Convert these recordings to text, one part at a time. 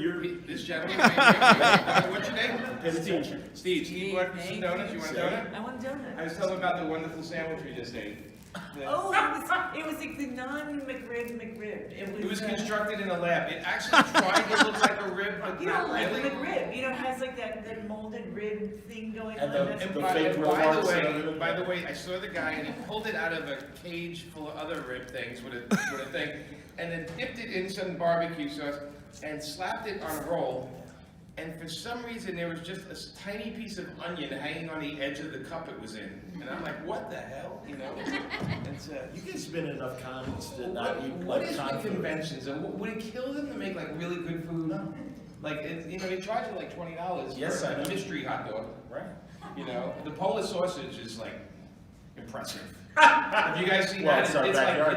This gentleman. What's your name? Steve. Steve, what? Some donuts? You want a donut? I want a donut. I was telling about the wonderful sandwich we just ate. Oh, it was like the non-McRib. It was constructed in a lab. It actually tried to look like a rib, but you not don't like really. McRib. You know, it has like that molded rib thing going And on. And the by fake by the way, I saw the guy and he pulled it out of a cage full of other rib things with a thing, and then dipped it in some barbecue sauce and slapped it on a roll. And for some reason, there was just a tiny piece of onion hanging on the edge of the cup it was in. And I'm like, what the hell? You know? It's, You guys have been in enough cons to not eat what like is con with food. conventions? And would it kill them to make like really good food? No. Like, you know, they charge you like $20 Yes, for I know. a mystery hot dog. Right. You know, the Polish sausage is like impressive. Have you guys seen Well, that? it's our backyard.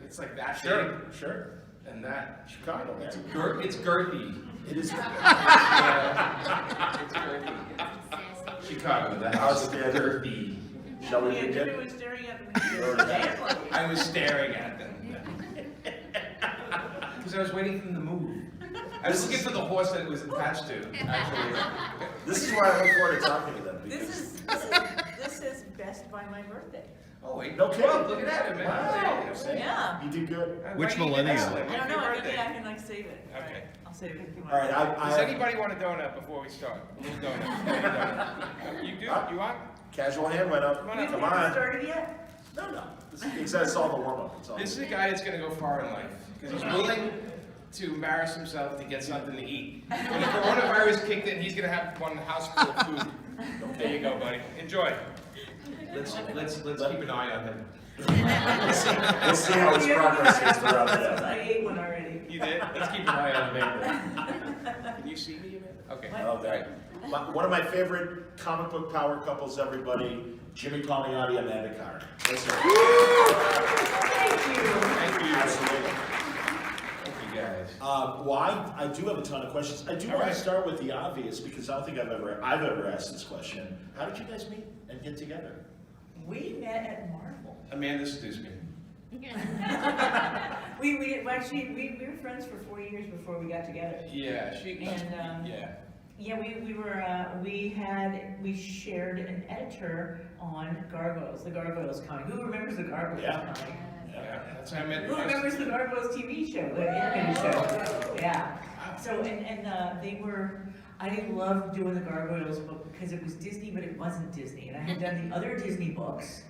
It's like that Sure, big sure. and that. Chicago, man. It's girthy. It is. It's girthy. Chicago, the house of girthy. Shall we Yeah, begin? Jimmy was staring at the I was staring at them. Because I was waiting for them to move. I was looking for the horse that it was attached to, actually. This is why I look forward to talking to them. This Because is best by my birthday. Oh, wait. No kidding. Well, look at that, man. Wow. Yeah. you did good. Which Why do you get millennial? that? I don't know. Happy Maybe birthday. I can like save it. Okay. I'll save it. All right, Does I anybody want a donut before we start? A little donut. You do? You want? casual hand went up. Come on We up. Come haven't on. started yet? No. It's all the warm up. It's all. This is a guy that's going to go far in life. Because he's willing to embarrass himself to get something to eat. When the coronavirus kicked in, he's going to have one house full of food. There you go, buddy. Enjoy. Let's keep an eye on him. We'll see how his progress is throughout the day. I ate one already. You did? Let's keep an eye on him. Can you see me, Amanda? Okay. Okay. One of my favorite comic book power couples, everybody, Jimmy Palmiotti and Amanda Carr. Let's go. Thank you. Thank you. Absolutely. Thank you, guys. Well, I do have a ton of questions. I do All want right. to start with the obvious because I don't think I've ever asked this question. How did you guys meet and get together? We met at Marvel. Amanda seduced me. We were friends for 4 years before we got together. Yeah, And yeah. yeah, we shared an editor on Gargoyles, the Gargoyles comic. Who remembers the Gargoyles Yeah. comic? Yeah, that's how I met. Who remembers the Gargoyles TV show, the animated show? Yeah. So they were. I loved doing the Gargoyles book because it was Disney, but it wasn't Disney. And I had done the other Disney books,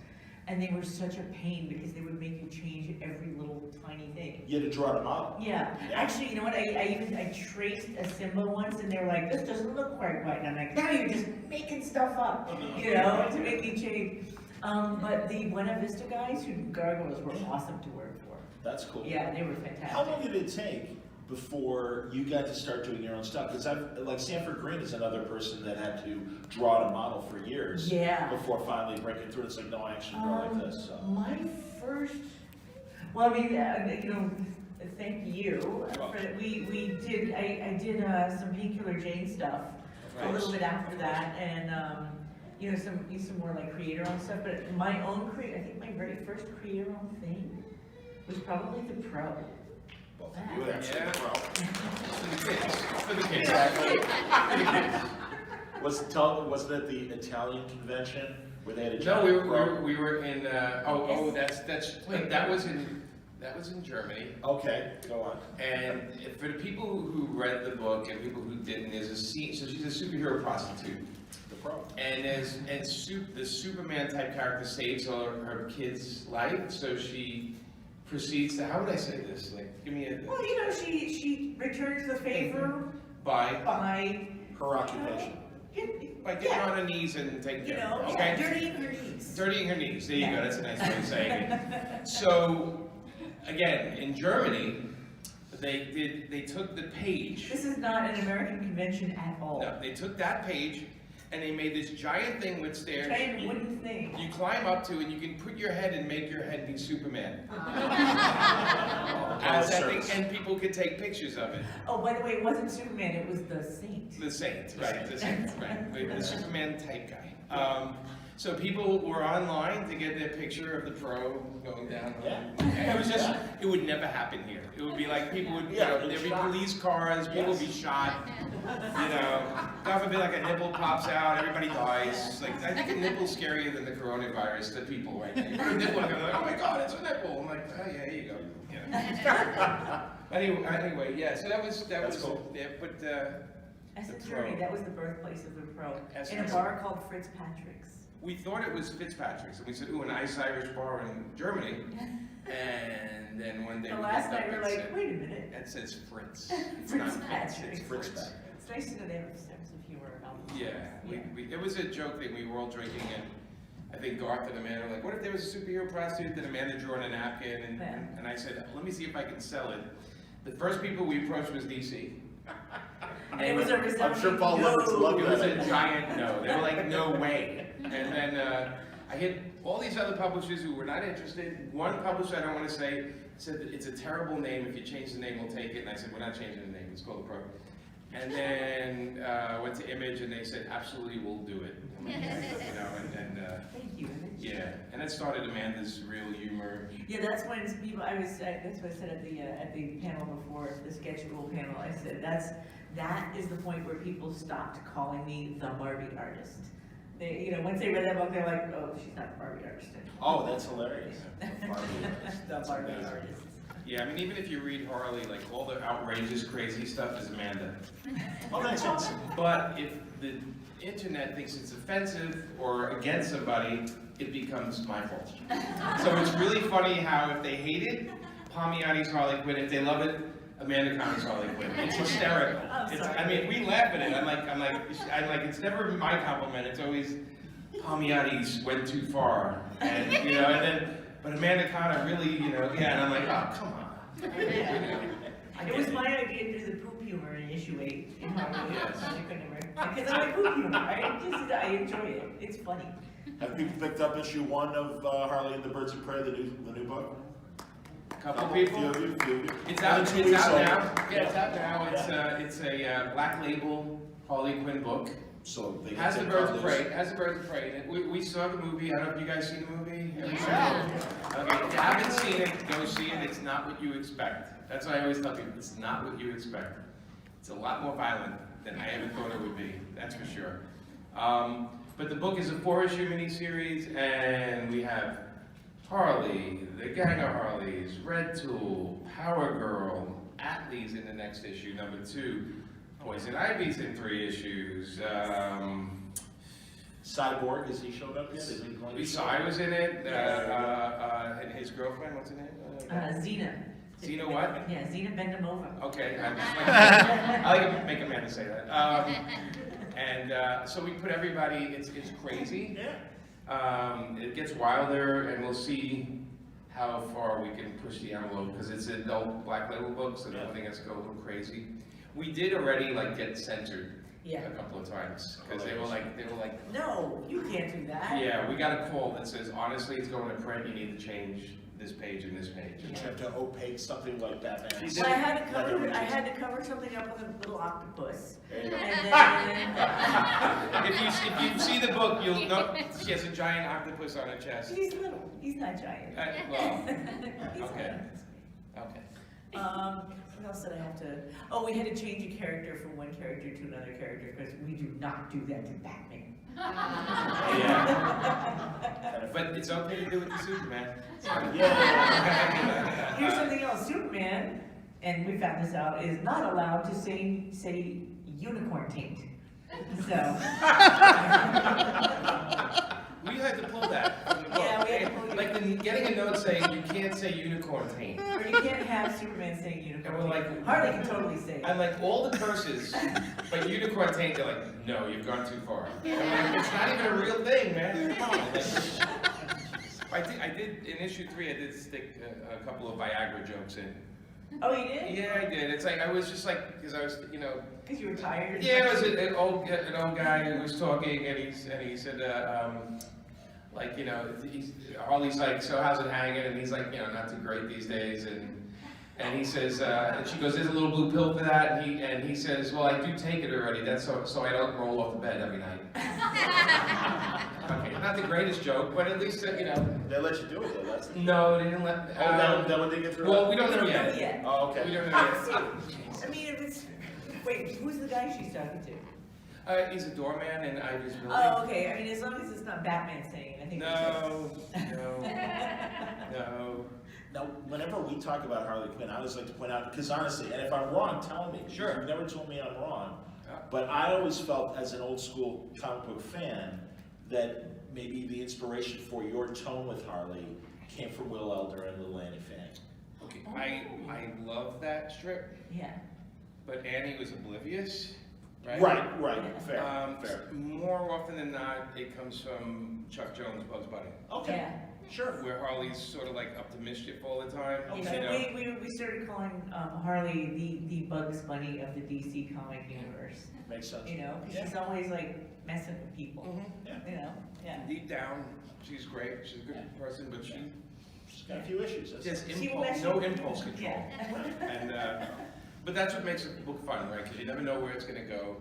and they were such a pain because they would make you change every little tiny thing. You had to draw them out. Yeah, actually, you know what, I traced a symbol once and they were like, this doesn't look quite right, and I'm like, now you're just making stuff up, you know, to make me change. But the Buena Vista guys who Gargoyles were awesome to work for. That's cool. Yeah, they were fantastic. How long did it take before you got to start doing your own stuff? Because like Sanford Green is another person that had to draw a model for years. Yeah. Before finally breaking through. It's like, no, I actually draw like this. So. My first, well, I mean, you know, thank you. We did, I did some Painkiller Jane stuff a little bit after that, and you know, some more like creator-owned stuff. But my own I think my very first creator-owned thing was probably the Pro. Both of you actually, Yeah. well. For the kids. Wasn't it the Italian convention where they had a No, giant we were in. That was in Germany. Okay, go on. And for the people who read the book and people who didn't, there's a scene. So she's a superhero prostitute. The Pro. And the Superman type character saves her kid's life. So she proceeds to, how would I say this? Like, give me a. Well, you know, she returns the favor By Her occupation. getting on her knees and taking You care know, of her. yeah, Okay. dirtying her knees. Dirtying her knees. There you go. That's a nice way of saying it. So, again, in Germany, they took the page. This is not an American convention at all. No, they took that page and they made this giant thing with stairs. Giant wooden thing. You climb up to and you can put your head and make your head be Superman. As that thing, and people could take pictures of it. Oh, by the way, it wasn't Superman, it was the Saint. The Saint, right? The Saint, right? The Superman type guy. So people were online to get their picture of the pro going down. Yeah. And it was just, it would never happen here. It would be like people would, there'd be police cars, people would be shot. God forbid like a nipple pops out, everybody dies. Like, I think a nipple's scarier than the coronavirus to people right now. You put a nipple and they're like, oh my God, it's a nipple. I'm like, oh yeah, here you go. Anyway, yeah, so that was cool. Yeah, but, Germany, that was the birthplace of the pro. In a Pro. bar called Fritz Patrick's. we thought it was Fitzpatrick's, and we said, ooh, a nice Irish bar in Germany. And then one day The we last looked up night we're and like, said, wait a minute. that says Fritz. It's Fritz not Patrick. It's Fritz Fritz. Patrick. It's nice to know they have a sense of humor. Yeah, it was a joke thing. We were all drinking, and I think Garth and Amanda were like, what if there was a superhero prostitute that Amanda drew on a napkin? And I said, let me see if I can sell it. The first people we approached was DC. And it was a resounding I'm sure Paul Levitt's loved It was that. a giant no. They were like, no way. And then I hit all these other publishers who were not interested. One publisher, I don't want to say, said that it's a terrible name. If you change the name, we'll take it. And I said, we're not changing the name. It's called The Pro. And then went to Image, and they said, absolutely, we'll do it. Thank you. Yeah, and that started Amanda's real humor. Yeah, that's when people. That's what I said at the panel before, the sketch rule panel. I said that is the point where people stopped calling me the Barbie artist. They, once they read that book, they're like, oh, she's not the Barbie artist anymore. Oh, that's hilarious. The Barbie artist. Yeah, I mean, even if you read Harley, like all the outrageous, crazy stuff is Amanda. Oh, that's awesome. But if the internet thinks it's offensive or against somebody, it becomes my fault. So it's really funny how if they hate it, Palmiotti's Harley Quinn. If they love it, Amanda Connor's Harley Quinn. It's hysterical. I mean, we laugh at it. I'm like, it's never my compliment. It's always Palmiotti's went too far, and but Amanda Connor really, and I'm like, oh, come on. It was my idea to do the poop humor in issue 8 in Harley. Yes. Because I like poop humor. I enjoy it. It's funny. Have people picked up issue 1 of Harley and the Birds of Prey, the new book? Couple people. Few of you. It's out. Only 2 It's weeks out old. now. Yeah, it's out now. It's a black label Harley Quinn book. So they Has the can Birds take of copies. Prey. Has the Birds of Prey. We saw the movie. I don't know if you guys seen the movie. Yeah. Okay, if you haven't seen it, go see it. It's not what you expect. That's why I always tell people. It's not what you expect. It's a lot more violent than I ever thought it would be. That's for sure. But the book is a 4-issue miniseries, and we have Harley, the Gang of Harleys, Red Tool, Power Girl, Atlee's in the next issue, number 2. Poison Ivy's in 3 issues. Cyborg, has he showed up yet? Is he going to show Psy up? was in it, and his girlfriend, what's her name? Zena. Zena what? Yeah, Zena Bendamova. Okay, I like to make Amanda say that. So we put everybody, it's crazy. Yeah. It gets wilder, and we'll see how far we can push the envelope, because it's an adult black label book, so Yeah. nothing has to go a little crazy. We did already get censored Yeah. a couple of times, because they were like, No, you can't do that. yeah, we got a call that says, honestly, it's going to print, you need to change this page and this page. You have to opaque something like Batman. She Well, I had to cover something up with a little octopus. There you go. And then, If you see the book, you'll know she has a giant octopus on her chest. he's little. He's not giant. Well, He's okay. not. okay. What else did I have to? Oh, we had to change a character from one character to another character because we do not do that to Batman. Yeah. But it's okay to do it to Superman. Yeah. Here's something else. Superman, and we found this out, is not allowed to say unicorn taint. So. We had to pull that from the book. Yeah, we had to pull it. Getting a note saying you can't say unicorn taint. Or you can't have Superman saying unicorn And we're taint. like- Harley can totally say it. I'm like, all the curses, but unicorn taint, they're like, no, you've gone too far. I'm like, it's not even a real thing, man. Come on. I did, in issue 3, I did stick a couple of Viagra jokes in. Oh, you did? Yeah, I did. It's like, I was just like, because I was, Because you were tired? yeah, it was an old guy who was talking, and he said, Harley's like, so how's it hanging? And he's like, not too great these days. And he says, and she goes, there's a little blue pill for that, and he says, well, I do take it already, that's so I don't roll off the bed every night. Okay, not the greatest joke, but at least, you know. They let you do it though, that's. No, they didn't let, That one didn't get through? well, we don't know We don't know yet. yet. Oh, okay. We don't know yet. I mean, if it's, wait, who's the guy she's talking to? He's a doorman in Ivy's building. Oh, okay, I mean, as long as it's not Batman saying it, I think that's No. Now, whenever we talk about Harley Quinn, I always like to point out, because honestly, and if I'm wrong, tell me. Sure. You've never told me I'm wrong. Yeah. But I always felt, as an old school comic book fan, that maybe the inspiration for your tone with Harley came from Will Elder and Little Annie Fang. Okay, I love that strip, Yeah. but Annie was oblivious, right? Right, fair, fair. More often than not, it comes from Chuck Jones' Bugs Bunny, Okay, Yeah. sure. where Harley's sort of like up to mischief all the time. Yeah, You so know? we started calling Harley the Bugs Bunny of the DC comic universe. Makes sense. You know, because she's always like messing with people. Mhm. You know, yeah. Deep down, she's great. She's a good person, but She's got a few issues. That's just She will impulse, mess no you- impulse control. Yeah. And but that's what makes a book fun, right? Because you never know where it's going to go.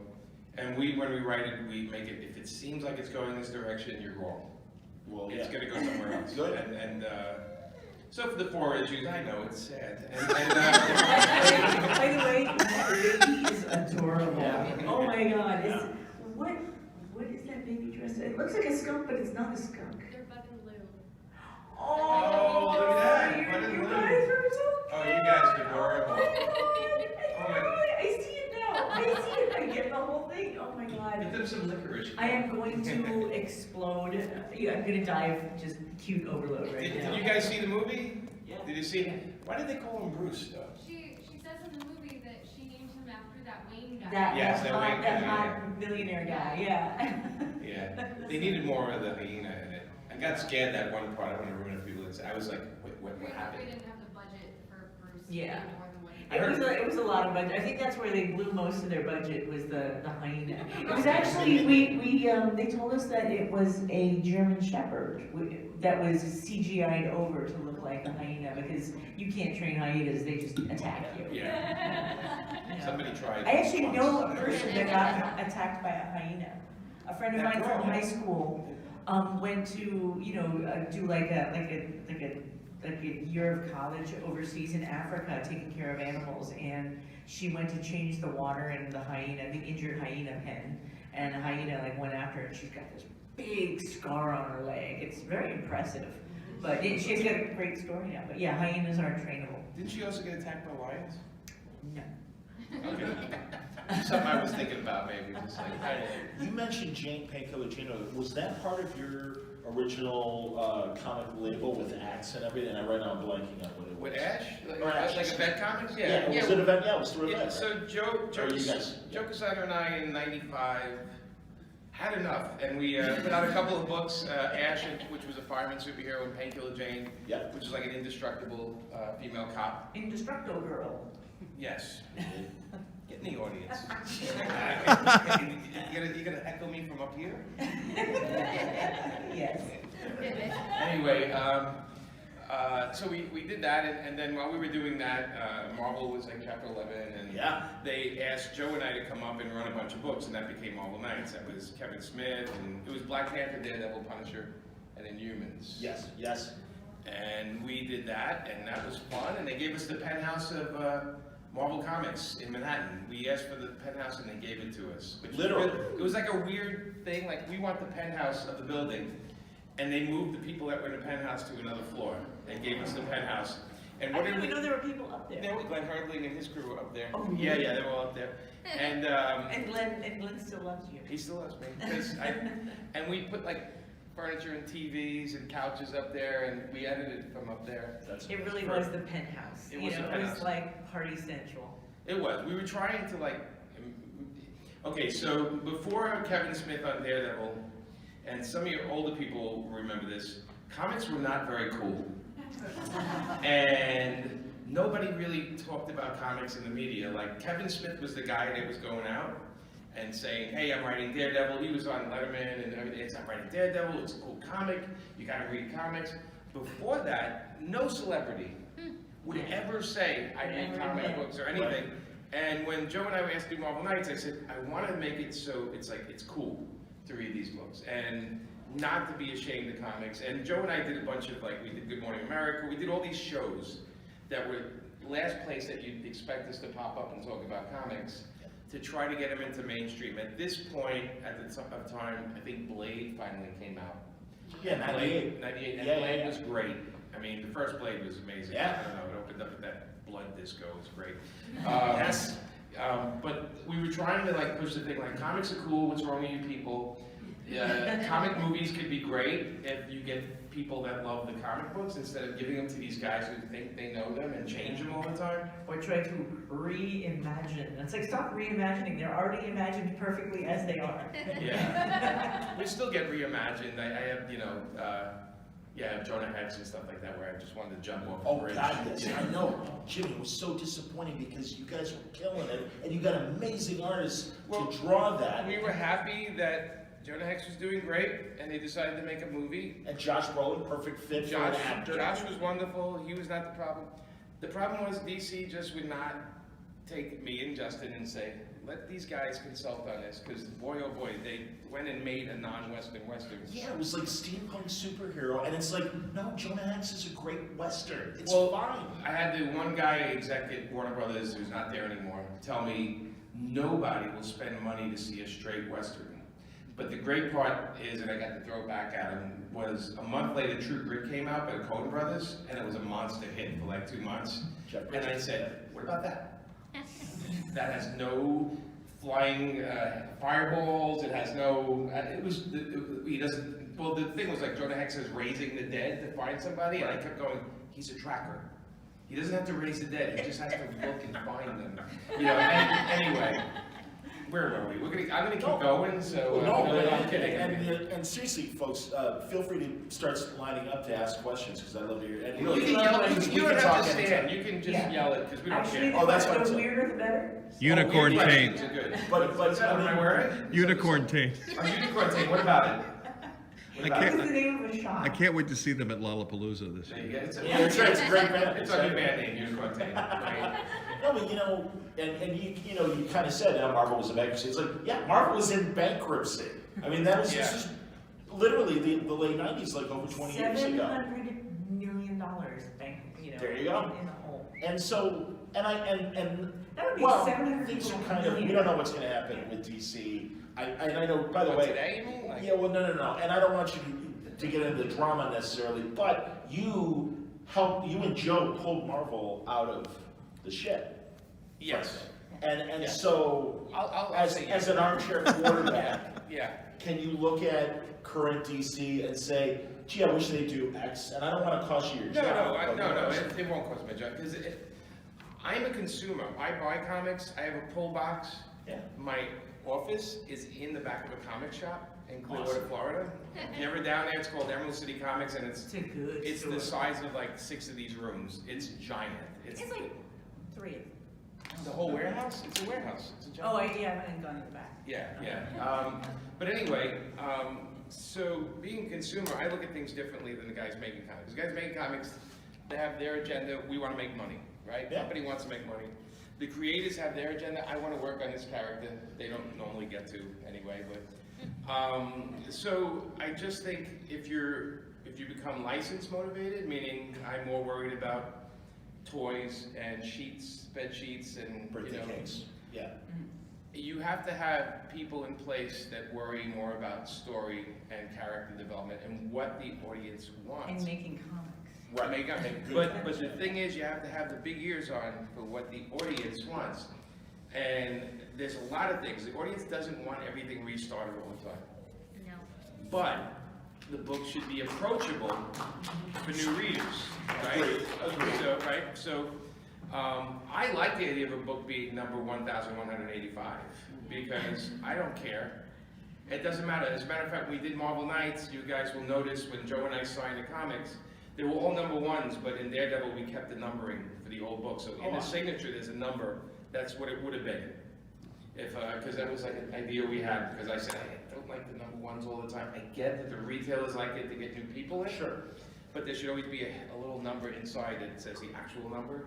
And when we write it, we make it. If it seems like it's going this direction, you're wrong. Well, It's yeah. going to go somewhere else. Good. And so for the 4 issues, I know it's sad. By the way, that baby is adorable. Yeah. Oh my God! What is that baby dress? It looks like a skunk, but it's not a skunk. They're Bud and Lou. Oh, look at that, You, Bud and you Lou. guys are so Oh, cute. you guys are adorable. Oh my God. I see it now. I see it. I get the whole thing. Oh my Give God. them some licorice. I am going to explode. Yeah, I'm gonna dive just cute overload right Did now. you guys see the movie? Yeah. Did you see it? Why did they call him Bruce, though? She says in the movie that she named him after that Wayne guy. That, Yes, that that hot, Wayne that guy, hot millionaire guy, yeah. Yeah. They needed more of the hyena in it. I got scared that one part. I don't want to ruin it for people. I was like, wait, what We happened? didn't have the budget for Bruce. to Yeah. do more than what he I heard- It was a lot of budget. I think that's where they blew most of their budget was the hyena. It was actually, they told us that it was a German Shepherd that was CGI'd over to look like a hyena because you can't train hyenas, they just attack you. Yeah. You know? Somebody tried. I actually once. know a person that got attacked by a hyena. A friend of That mine girl. from high school went to do like a year of college overseas in Africa, taking care of animals, and she went to change the water in the injured hyena pen, and the hyena went after her, and she's got this big scar on her leg. It's very impressive, but she's got a great story now. But yeah, hyenas aren't trainable. Didn't she also get attacked by lions? No. Okay. Something I was thinking about maybe. Just like, You mentioned Jane Painkiller Jane. Was that part of your original comic label with Axe and everything? And right now I'm blanking on what it was. with Ash? Or Ash. Like Event Comics? Yeah, was it event? Yeah, it was through Yeah, event. so Joe Or you guys? Casado and I in '95 had enough, and we put out a couple of books. Ash, which was a fireman superhero, and Painkiller Jane, Yeah. which is like an indestructible female cop. Indestructible girl. Yes. Get in the audience. You gonna echo me from up here? Yes. Anyway, so we did that, and then while we were doing that, Marvel was like Chapter 11, and Yeah. they asked Joe and I to come up and run a bunch of books, and that became Marvel Knights. That was Kevin Smith, and it was Black Panther, Daredevil, Punisher, and Inhumans. Yes, yes. And we did that, and that was fun, and they gave us the penthouse of Marvel Comics in Manhattan. We asked for the penthouse, and they gave it to us. Which was Literally. really- it was like a weird thing, like we want the penthouse of the building, and they moved the people that were in the penthouse to another floor. They gave us the penthouse. And I what didn't did even we? know there were people up there. There was Glenn Hurdling and his crew were up there. Oh, Yeah, really? yeah, they were all up there. And And Glenn still loves you. he still loves me. And we put like furniture and TVs and couches up there, and we edited from up there. That's It really great. was the penthouse. It was the It penthouse. was like Party Central. It was. We were trying to like. Okay, so before Kevin Smith on Daredevil, and some of your older people remember this, comics were not very cool. And nobody really talked about comics in the media. Like Kevin Smith was the guy that was going out and saying, hey, I'm writing Daredevil. He was on Letterman and everything. I'm writing Daredevil. It's a cool comic. You gotta read comics. Before that, no celebrity would Yeah. ever say I read Never comic admit. books or anything. And when Joe and I were asked to do Marvel Nights, I said, I want to make it so it's like, it's cool to read these books and not to be ashamed of comics. And Joe and I did a bunch of, like, we did Good Morning America, we did all these shows that were last place that you'd expect us to pop up and talk about comics to try to get them into mainstream. At this point, at the time, I think Blade finally came out. Yeah, 98. 98, and Yeah, Blade yeah. was great. I mean, the first Blade was amazing. Yeah. I don't know, it opened up with that blood disco, it was great. Yes. But we were trying to like push the thing, like comics are cool, what's wrong with you people? Comic movies could be great if you get people that love the comic books instead of giving them to these guys who think they know them and change them all the time. Or try to reimagine. It's like, stop reimagining, they're already imagined perfectly as they are. Yeah. We still get reimagined. I have, Jonah Hex and stuff like that where I just wanted to jump off the Oh bridge. God, yes, I know. Jimmy, it was so disappointing because you guys were killing it, and you got amazing artists to draw that. We were happy that Jonah Hex was doing great, and they decided to make a movie. And Josh Brolin, perfect fit for an actor. Josh was wonderful. He was not the problem. The problem was DC just would not take me and Justin and say, let these guys consult on this, because boy, oh boy, they went and made a non-Western Western. Yeah, it was like steampunk superhero, and it's like, no, Jonah Hex is a great Western. It's Well, fine. I had the one guy exec at Warner Brothers who's not there anymore tell me nobody will spend money to see a straight Western. But the great part is, and I got to throw it back at him, was a month later True Grit came out by the Coen Brothers, and it was a monster hit for like 2 months. Jeff And I Bridges. said, what about that? That has no flying fireballs, it has no, he doesn't, well, the thing was like Jonah Hex is raising the dead to find somebody, and I kept going, he's a tracker. He doesn't have to raise the dead, he just has to look and find them. Anyway, where were we? I'm gonna keep going, so, I'm kidding. And seriously, folks, feel free to start lining up to ask questions, because I love to hear. And You can yell, you don't have to stand, you can just Yeah. yell it, because we don't Actually, care. Oh, that's the fine. weirder the better. Unicorn Oh, taint. questions are good. But What's that, what am I wearing? Unicorn taint. A unicorn taint, what about it? What I about What can't- it? is the name of a shop? I can't wait to see them at Lollapalooza this There year. you go. It's a- Yeah, that's right, it's a great band. It's a good band name, Unicorn Taint, right? No, but and you kind of said Marvel was in bankruptcy. It's like, yeah, Marvel was in bankruptcy. I mean, this is literally the late '90s, like over 20 years ago. $700 million bank, There you go. in the hole. And so, and That would be well, 700 things are people kind of, we million. don't know what's going to happen with DC. And I know, by the What, way, today, you mean? Like- yeah, well, no, and I don't want you to get into the drama necessarily, but you and Joe pulled Marvel out of the shit. Yes. And Yes. so, I'll as say as yes. an armchair quarterback, Yeah. can you look at current DC and say, gee, I wish they'd do X, and I don't want to cost you your No, job. no, it won't cost me a job, because I'm a consumer. I buy comics, I have a pull box. Yeah. My office is in the back of a comic shop in Clearwater, Awesome. Florida. If you're ever down there, it's called Emerald City Comics, and it's It's a good the store. size of like 6 of these rooms. It's giant. It's like 3 of them. The whole warehouse? It's a warehouse. It's a giant. Oh, I haven't gone in the back. Yeah. But anyway, so being a consumer, I look at things differently than the guys making comics. The guys making comics, they have their agenda, we want to make money, right? Yeah. Company wants to make money. The creators have their agenda, I want to work on this character. They don't normally get to anyway, but, so I just think if you become license motivated, meaning I'm more worried about toys and sheets, bed sheets and, Birthday cakes, yeah. you have to have people in place that worry more about story and character development and what the audience wants. And making comics. But the thing is, you have to have the big ears on for what the audience wants. And there's a lot of things. The audience doesn't want everything restarted all the time. No. But the book should be approachable for new readers, right? Agreed. So, I like the idea of a book being number 1,185 because I don't care. It doesn't matter. As a matter of fact, we did Marvel Nights. You guys will notice when Joe and I signed the comics, they were all number 1s, but in Daredevil we kept the numbering for the old book. So in the signature there's a number. That's what it would have been. If, because that was like an idea we had, because I said, I don't like the number 1s all the time. I get that the retailers like it to get new people in. Sure. but there should always be a little number inside that says the actual number,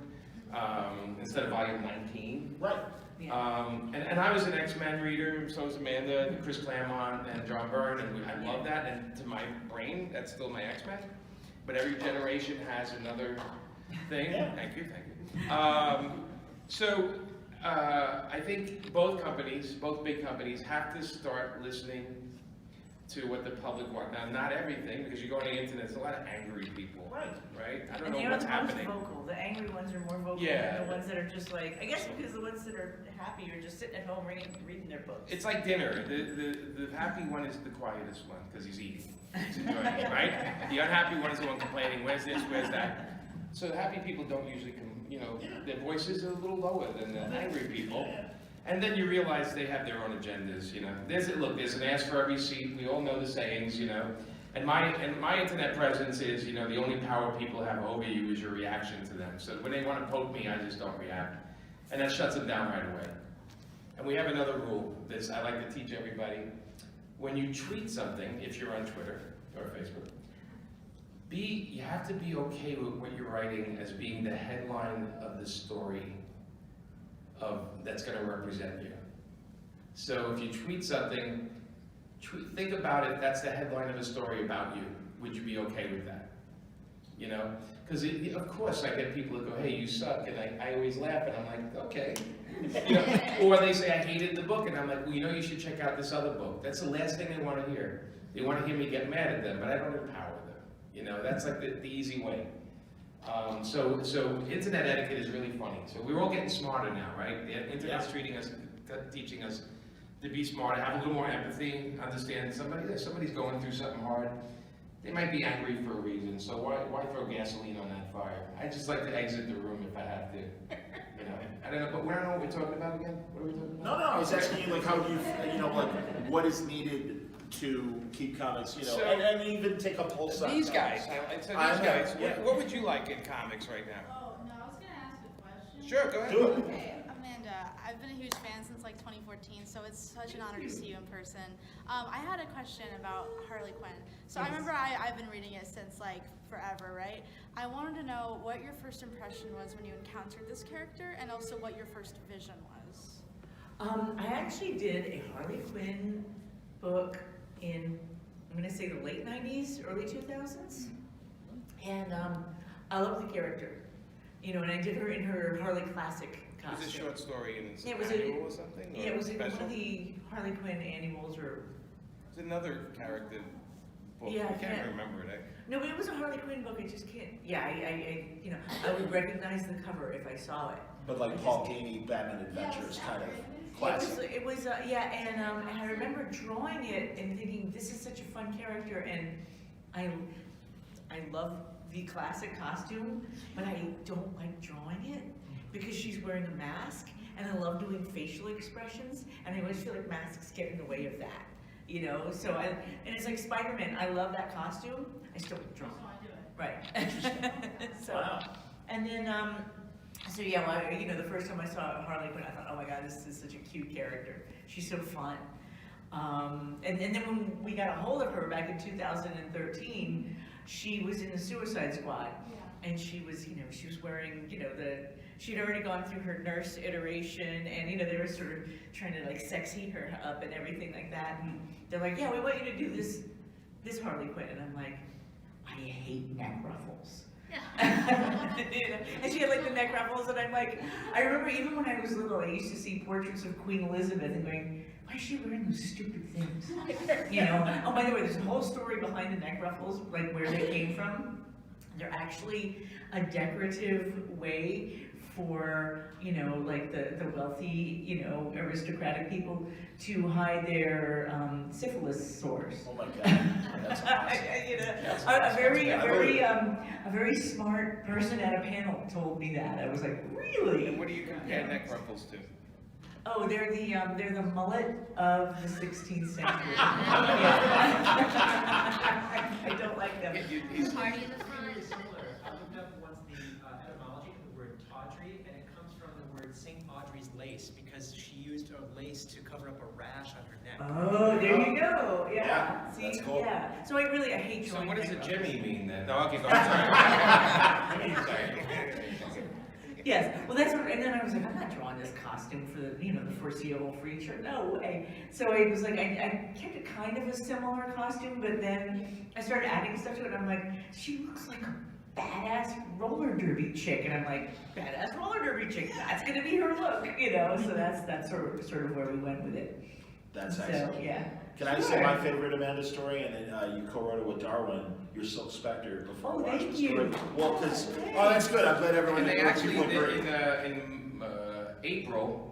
instead of volume 19. Right. And I was an X-Men reader, so was Amanda, and Chris Claremont, and John Byrne, and I love that, and to my brain, that's still my X-Men. But every generation has another thing. Yeah. Thank you. So I think both big companies, have to start listening to what the public want. Now, not everything, because you go on the internet, there's a lot of angry people. Right? I don't And know they're what's the most happening. vocal. The angry ones are more vocal Yeah. than the ones that are just like, I guess because the ones that are happy are just sitting at home reading their books. It's like dinner. The happy one is the quietest one, because he's eating. He's enjoying it, right? The unhappy one is the one complaining, where's this, where's that? So the happy people don't usually their voices are a little lower than the angry people. And then you realize they have their own agendas, There's an ass for every seat. We all know the sayings, And my internet presence is, the only power people have over you is your reaction to them. So when they want to poke me, I just don't react. And that shuts them down right away. And we have another rule, this I like to teach everybody. When you tweet something, if you're on Twitter or Facebook, you have to be okay with what you're writing as being the headline of the story that's going to represent you. So if you tweet something, think about it, that's the headline of a story about you. Would you be okay with that? Because of course I get people that go, hey, you suck, and I always laugh, and I'm like, okay. Or they say, I hated the book, and I'm like, well, you should check out this other book. That's the last thing they want to hear. They want to hear me get mad at them, but I don't empower them. That's like the easy way. So internet etiquette is really funny. So we're all getting smarter now, right? The internet's teaching us to be smarter, have a little more empathy, understand somebody's going through something hard. They might be angry for a reason, so why throw gasoline on that fire? I just like to exit the room if I have to. I don't know, but we don't know what we're talking about again. What are we talking about? No, I was asking you, how do you, what is needed to keep comics, and even take a pulse on These guys, yeah. what would you like in comics right now? Oh, no, I was gonna ask a question. Sure, go ahead. Do it. Okay, Amanda, I've been a huge fan since 2014, so it's such an honor to see you in person. I had a question about Harley Quinn. So I remember I've been reading it since forever, right? I wanted to know what your first impression was when you encountered this character, and also what your first vision was. I actually did a Harley Quinn book in, I'm going to say the late 90s, early 2000s. And I love the character. And I did her in her Harley Classic costume. It was a short story in an Yeah, it was annual or something? Yeah, it was in one special? of the Harley Quinn annuals or... It's another character book. Yeah, I can't remember it. No, but it was a Harley Quinn book, I just can't... Yeah, I would recognize the cover if I saw it. But Paul Dini, Batman Adventures, kind of classic. It was and I remember drawing it and thinking, this is such a fun character, and I love the classic costume, but I don't like drawing it because she's wearing a mask, and I love doing facial expressions, and I always feel like masks get in the way of that, So and it's like Spider-Man. I love that costume. I still don't draw. Right. So, Wow. and then the first time I saw Harley Quinn, I thought, oh my God, this is such a cute character. She's so fun. And then when we got a hold of her back in 2013, she was in the Suicide Squad. Yeah. And she was wearing, she'd already gone through her nurse iteration, and, they were sort of trying to sexy her up and everything like that. And they're like, yeah, we want you to do this Harley Quinn. And I'm like, I hate neck ruffles. And she had the neck ruffles, and I'm like, I remember even when I was little, I used to see portraits of Queen Elizabeth and going, why is she wearing those stupid things? Oh, by the way, there's a whole story behind the neck ruffles, where they came from. They're actually a decorative way for, the wealthy, aristocratic people to hide their syphilis sores. Oh my God, that's awesome. A very smart person at a panel told me that. I was like, really? And what do you compare neck ruffles to? Oh, they're the mullet of the 16th century. I don't like them. Party in the front. Similar. I looked up once the etymology of the word tawdry, and it comes from the word St. Audrey's lace, because she used a lace to cover up a rash on her neck. Oh, there you go, yeah. Yeah, See, that's cool. yeah, so I hate So drawing. what does a backgrounds. Jimmy mean then? No, okay, go, I'm sorry. Yes, well, that's what, and then I was like, I'm not drawing this costume for the, the foreseeable future, no way. So I was like, I kept it kind of a similar costume, but then I started adding stuff to it, and I'm like, she looks like a badass roller derby chick, and I'm like, badass roller derby chick, that's gonna be her look, so that's sort of where we went with it. That's So, excellent. yeah. Can I say my favorite Amanda story, and then you co-wrote it with Darwin, your Silk Spectre before Oh, Watch thank was you. great. Well, because, Okay. oh, that's good, I'm glad everyone. And they actually, went great. in April,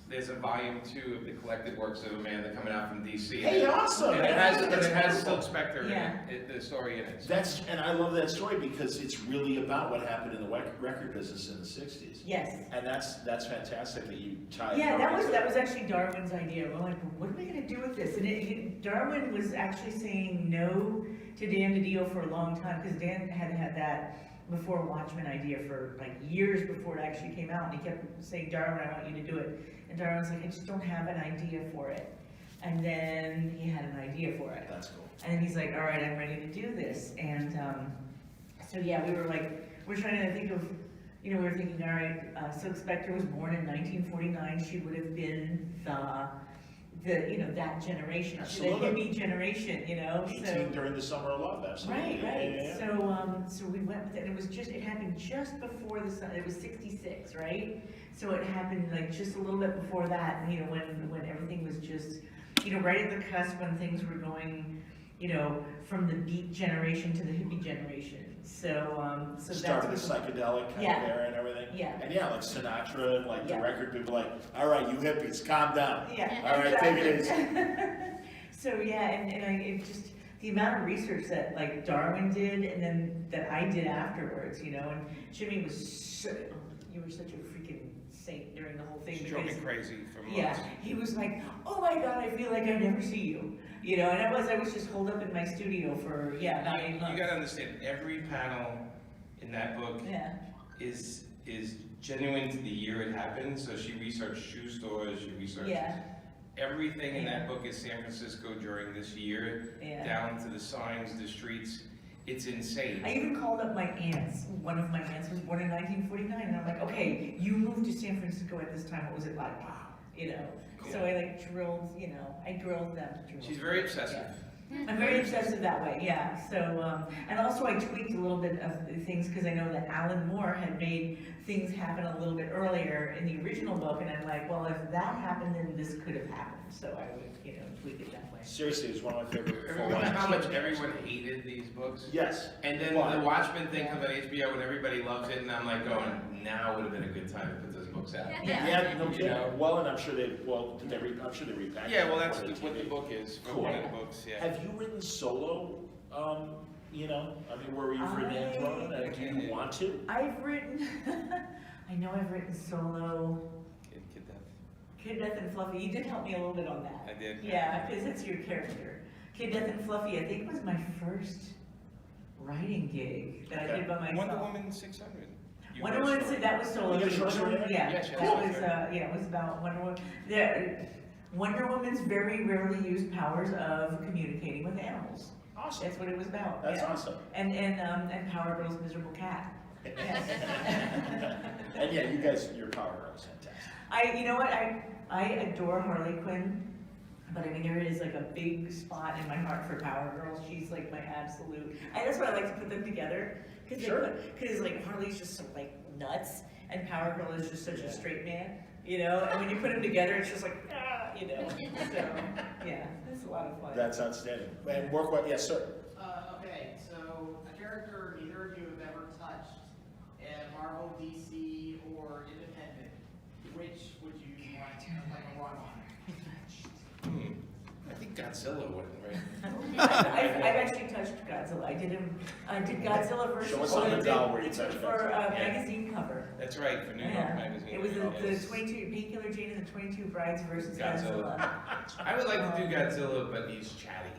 there's a volume 2 of the collected works of Amanda coming out from DC. Hey, awesome! And That's it has wonderful. Silk Spectre in Yeah. it, the story in it. And I love that story because it's really about what happened in the record business in the 60s. Yes. And that's fantastic that you tied. Yeah, Darwin to that was actually Darwin's idea. We're like, what are we gonna do with this? And Darwin was actually saying no to Dan DiDio for a long time, because Dan had that before Watchmen idea for like years before it actually came out, and he kept saying, Darwin, I want you to do it. And Darwin was like, I just don't have an idea for it. And then he had an idea for it. That's cool. And then he's like, all right, I'm ready to do this. And so yeah, we're trying to think of, we were thinking, all right, Silk Spectre was born in 1949. She would have been that generation, the Absolutely. hippie generation, 18 so. during the Summer of Love, absolutely. Right. Yeah. So we went with it, and it happened just before the sun, it was 66, right? So it happened like just a little bit before that, when everything was just, right at the cusp when things were going, from the beat generation to the hippie generation. So Started the that's. psychedelic kind Yeah. of era and everything. Yeah. And yeah, like Sinatra and like Yeah. the record people like, all right, you hippies, calm down. Yeah. All right, take it easy. So yeah, it just, the amount of research that like Darwin did and then that I did afterwards, and Jimmy was you were such a freaking saint during the whole thing. She drove me because- crazy for months. Yeah, he was like, oh my God, I feel like I never see you. And I was just holed up in my studio for, about 8 months. You gotta understand, every panel in that book Yeah, is genuine to the year it happened. So she researched shoe stores, she researched yeah, everything in Yeah. that book is San Francisco during this year, yeah. down to the signs, the streets. It's insane. I even called up my aunts. One of my aunts was born in 1949, and I'm like, okay, you moved to San Francisco at this time, what was it like? So I like drilled, I drilled them. She's very obsessive. Yeah. I'm very obsessive that way, yeah. So, and also I tweaked a little bit of the things because I know that Alan Moore had made things happen a little bit earlier in the original book, and I'm like, well, if that happened, then this could have happened. So I would, tweak it that way. Seriously, it's one of my favorite. Remember how much everyone hated these books? Yes. And then the Watchmen thing comes on HBO and everybody loves it, and I'm like going, now would have been a good time to put those books out. Yeah, no You kidding. know? Well, and I'm sure I'm sure they repackaged. Yeah, well, it that's for what the TV. book is, for Cool. one of the books, yeah. Have you written solo? Where you've written Antoine? And do you want to? I've written, I know I've written solo, Kid Death. Kid Death and Fluffy. You did help me a little bit on that. I did. Yeah, because it's your character. Kid Death and Fluffy, I think was my first writing gig that I did by myself. Wonder Woman 600. You Wonder wrote a Woman, story. that was solo. You got a short story in there? Yeah, Yeah, she has that a was, short story. it was about Wonder Woman. Wonder Woman's very rarely used powers of communicating with animals. Awesome. That's what it was about. That's yeah. awesome. And Power Girl's miserable cat. And yeah, your Power Girl is fantastic. You know what, I adore Harley Quinn, but I mean, there is like a big spot in my heart for Power Girl. She's like my absolute, and that's why I like to put them together, because Sure. like Harley's just so like nuts, and Power Girl is just such a straight man, and when you put them together, it's just like, so, yeah, it's a lot of fun. That's outstanding. And more questions? Yes, sir. Okay, so a character neither of you have ever touched, Marvel, DC, or independent, which would you want to like a run on? I think Godzilla wouldn't, right? I've actually touched Godzilla. I did Godzilla versus. Show us on the doll where you touched for a Godzilla. magazine cover. That's right, for New York Yeah, Magazine. it was the Yes. 22 Painkiller Jane and the 22 Brides versus Godzilla. Godzilla. I would like to do Godzilla, but he's chatty.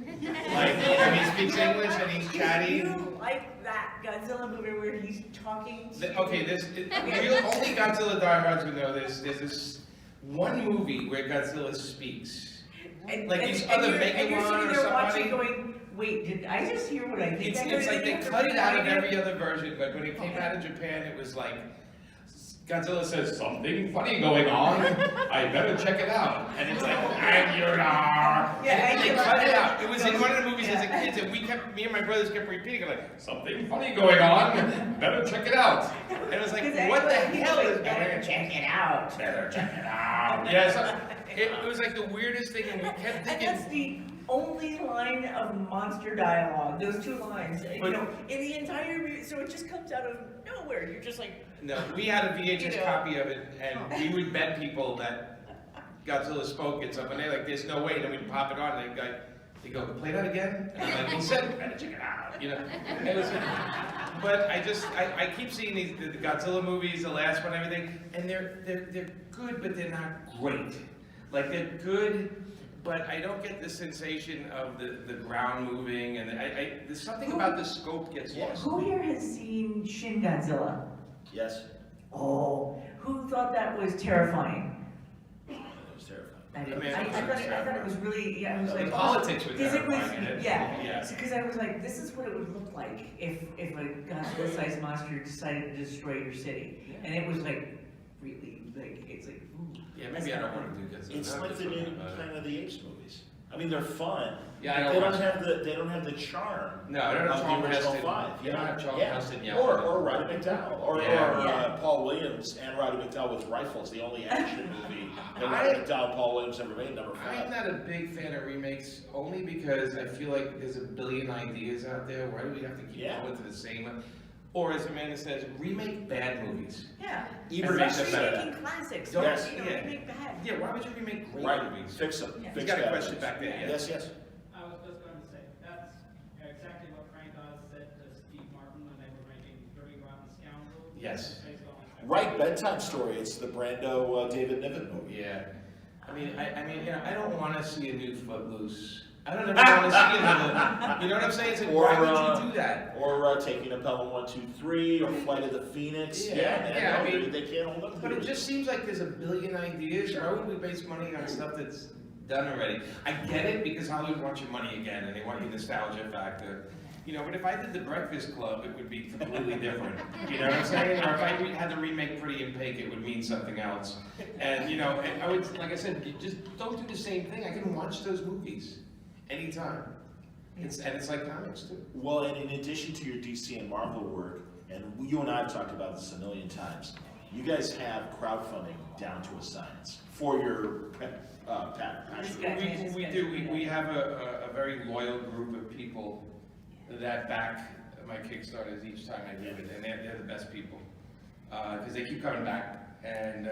Like, and he speaks English and he's chatty. You like that Godzilla movie where he's talking to Okay, only Godzilla diehards would know this. There's this one movie where Godzilla speaks. Like these and other you're sitting Megalon or there watching somebody. going, wait, did I just hear what I think I heard? It's like they in the cut it out of beginning? every other version, but when it came out in Japan, it was like, Godzilla says, something funny going on, I better check it out. And it's like, Angular. And they cut it out. It was in one of the movies as a kid, and me and my brothers kept repeating it, like, something funny going on, better check it out. And it was like, what the hell is going on? Check it out. Better check it out. Yeah, so it was like the weirdest thing, and we kept And thinking, that's the only line of monster dialogue, those two lines, But- in the entire movie, so it just comes out of nowhere, you're just like, no, we had a VHS You know. copy of it, and we would bet people that Godzilla spoke at something. They're like, "There's no way," and then we'd pop it on, and they go, "Play that again?" And I'm like, "He said, it, better check it out," you know. And it was, but I keep seeing the Godzilla movies, the last one, everything, and they're good, but they're not great. Like they're good, but I don't get the sensation of the ground moving, and there's something about the scope gets lost. who here has seen Shin Godzilla? Yes, Oh, who thought that was terrifying? it was terrifying. I didn't. mean, I it was thought it terrifying. was really, yeah, I was The like. politics were Because it was, terrifying in it. yeah, Yeah. because I was like, this is what it would look like if a Godzilla-sized monster decided to destroy your city. And it was like, really, like, it's like, ooh. Yeah, maybe I don't want to do Godzilla. It's I'm like just the new thinking about it. Planet of the Apes movies. I mean, they're fun. Yeah, I but don't watch they don't have the charm. No, I don't have of Charlton the original Heston. five. You don't have Charlton Heston yet. Or Roddy McDowell, or Yeah. Paul Williams and Roddy McDowell with rifles. The only action movie that Roddy McDowell and Paul Williams ever made, number I'm 5. not a big fan of remakes, only because I feel like there's a billion ideas out there. Why do we have to keep Yeah. going to the same one? Or as Amanda says, remake bad movies. Yeah. Even makes Especially it better. making classics, Don't- don't, Yes. yeah. remake bad. Yeah, why would you remake great Right, movies? fix them. Yeah. He's Fix got a bad question movies. back there, yeah. Yes. I was just going to say, that's exactly what Frank Oz said to Steve Martin when they were making Dirty Rotten Scoundrels. Yes. Based on- Right, bedtime story. It's the Brando David Niven movie. Yeah. I mean, you know, I don't want to see a new Footloose. I don't ever want to see another. You know what I'm saying? It's like, why would you do that? Or Taking a Pelham 1, 2, 3, or Flight of the Phoenix. Yeah, man, yeah, I no, mean, they can't hold up to But it just seems like there's a billion ideas. Why would we waste money on stuff that's done already? I get it because Hollywood wants your money again and they want your nostalgia factor. You know, but if I did The Breakfast Club, it would be completely different. You know what I'm saying? Or if I had to remake Pretty in Pink, it would mean something else. And, you know, I would, like I said, you just don't do the same thing. I can watch those movies anytime. It's like comics too. Well, and in addition to your DC and Marvel work, and you and I have talked about this a million times, you guys have crowdfunding down to a science for your passion. We do. We have a very loyal group of people that back my Kickstarters each time I do it, and they're the best people because they keep coming back. And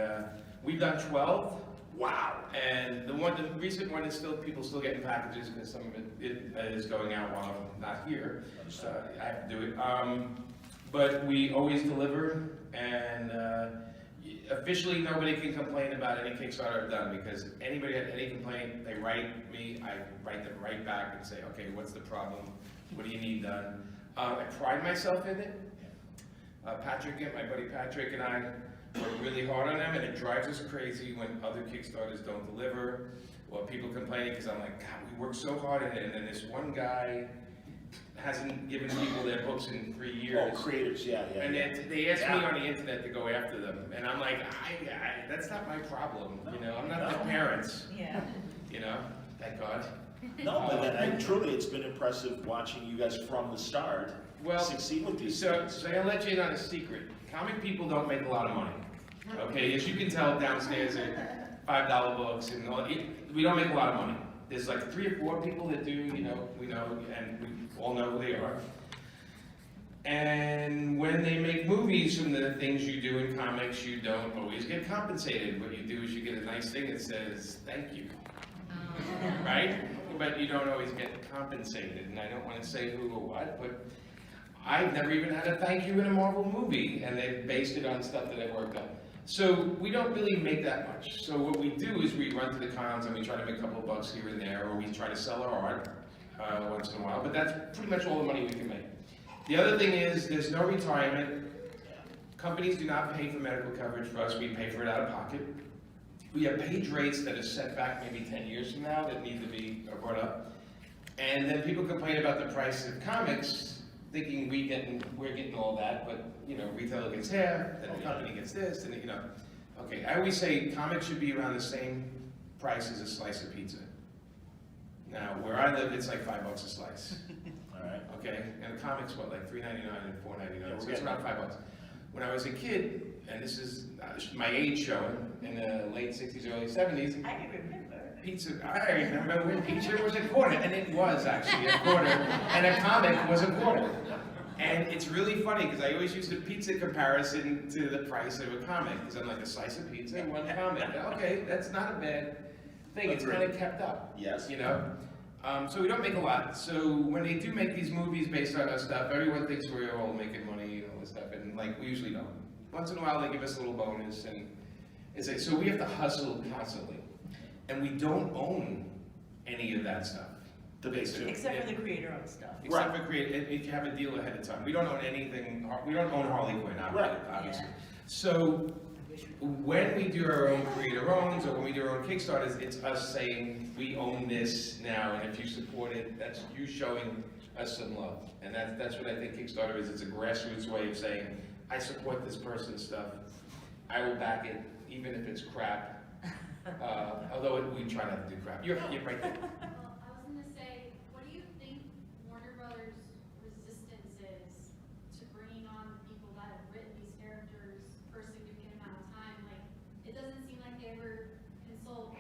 we've done 12. Wow. And the recent one is people still getting packages because some of it is going out while I'm not here. I have to do it. But we always deliver, and officially nobody can complain about any Kickstarter I've done because anybody had any complaint, they write me, I write them right back and say, okay, what's the problem? What do you need done? I pride myself in it. Patrick, my buddy Patrick and I work really hard on them, and it drives us crazy when other Kickstarters don't deliver, or people complaining because I'm like, God, we worked so hard on it, and then this one guy hasn't given people their books in 3 years. Oh, creators, yeah. And they ask me on the internet to go after them, and I'm like, that's not my problem, you know, I'm not their parents, Yeah. you know, thank God. No, but then truly, it's been impressive watching you guys from the start succeed with these So things. I'll let you in on a secret. Comic people don't make a lot of money. Okay, as you can tell downstairs at $5 books and all, we don't make a lot of money. There's like 3 or 4 people that do, you know, we know, and we all know who they are. And when they make movies from the things you do in comics, you don't always get compensated. What you do is you get a nice thing that says, thank you. Right? But you don't always get compensated. And I don't want to say who or what, but I've never even had a thank you in a Marvel movie, and they've based it on stuff that I've worked on. So we don't really make that much. So what we do is we run to the cons and we try to make a couple of bucks here and there, or we try to sell our art once in a while, but that's pretty much all the money we can make. The other thing is there's no retirement. Companies do not pay for medical coverage for us. We pay for it out of pocket. we have page rates that are set back maybe 10 years from now that need to be brought up. And then people complain about the price of comics, thinking we're getting all that, but you know, retailer gets half, then the company gets this, and you know. Okay, I always say comics should be around the same price as a slice of pizza. Now, where I live, it's like $5 a slice. All right. Okay, and the comics, what, like $3.99 and $4.99, Yeah, so it's around $5. When I was a kid, and this is my age showing, in the late 60s, early 70s, I can remember. pizza, I remember when pizza was a quarter, and it was actually a quarter, and a comic was a quarter. And it's really funny, because I always use the pizza comparison to the price of a comic, because I'm like, a slice of pizza and one comic. Okay, that's not a bad thing, it's kind of kept up. Yes. You know? So we don't make a lot. So when they do make these movies based on our stuff, everyone thinks we're all making money and all this stuff, and like, we usually don't. Once in a while, they give us a little bonus, and it's like, so we have to hustle constantly. And we don't own any of that stuff. The basic. Except for the creator-owned stuff. Except for if you have a deal ahead of time. We don't own anything, we don't own Harley Quinn, obviously. Yeah. So, when we do our own creator owns, or when we do our own Kickstarters, it's us saying, we own this now, and if you support it, that's you showing us some love. And that's what I think Kickstarter is. It's a grassroots way of saying, I support this person's stuff, I will back it, even if it's crap. Although we try not to do crap. You're right there. Well, I was gonna say, what do you think Warner Brothers' resistance is to bringing on the people that have written these characters for a significant amount of time? Like, it doesn't seem like they ever consult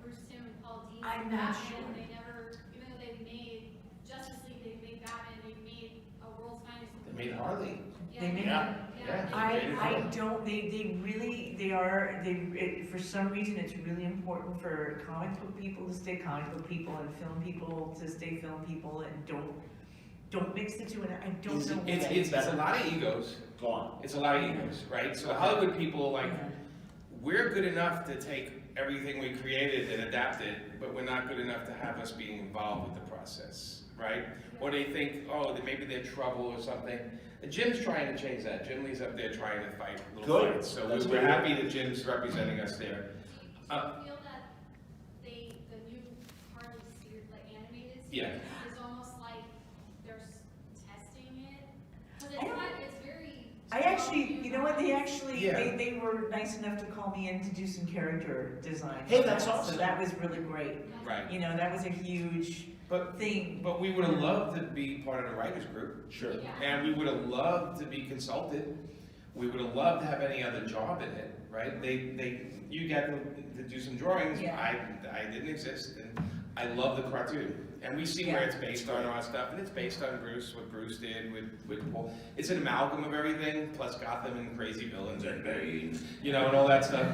Bruce Timm and Paul Dini. I'm not Batman. sure. They never, even though they've made Justice League, they've made Batman, they've made a World's Finest. They made Harley. They made- I don't, for some reason, it's really important for comic book people to stay comic book people and film people to stay film people, and don't mix the two, and I don't know. It's a lot of egos. Go on. It's a lot of egos, right? So Hollywood people, like, we're good enough to take everything we created and adapt it, but we're not good enough to have us being involved with the process, right? Or they think, oh, that maybe they're trouble or something. And Jim's trying to change that. Jim Lee's up there trying to fight little Good. fights. So That's we're good. happy that Jim's representing us there. Do you feel that the new Harley series, like animated Yeah. series, is almost like they're testing it? Because it's very. I actually, you know what, Yeah. they were nice enough to call me in to do some character design. Hey, for that's that, awesome. So that was really great. Right. You know, that was a huge But thing. But we would have loved to be part of the writers group. Sure. Yeah. And we would have loved to be consulted. We would have loved to have any other job in it, right? You got to do some drawings. Yeah. I didn't exist, and I love the cartoon. And we see where it's based on our stuff, and it's based on Bruce, what Bruce did with Paul. It's an amalgam of everything, plus Gotham and crazy villains and Bane, you know, and all that stuff.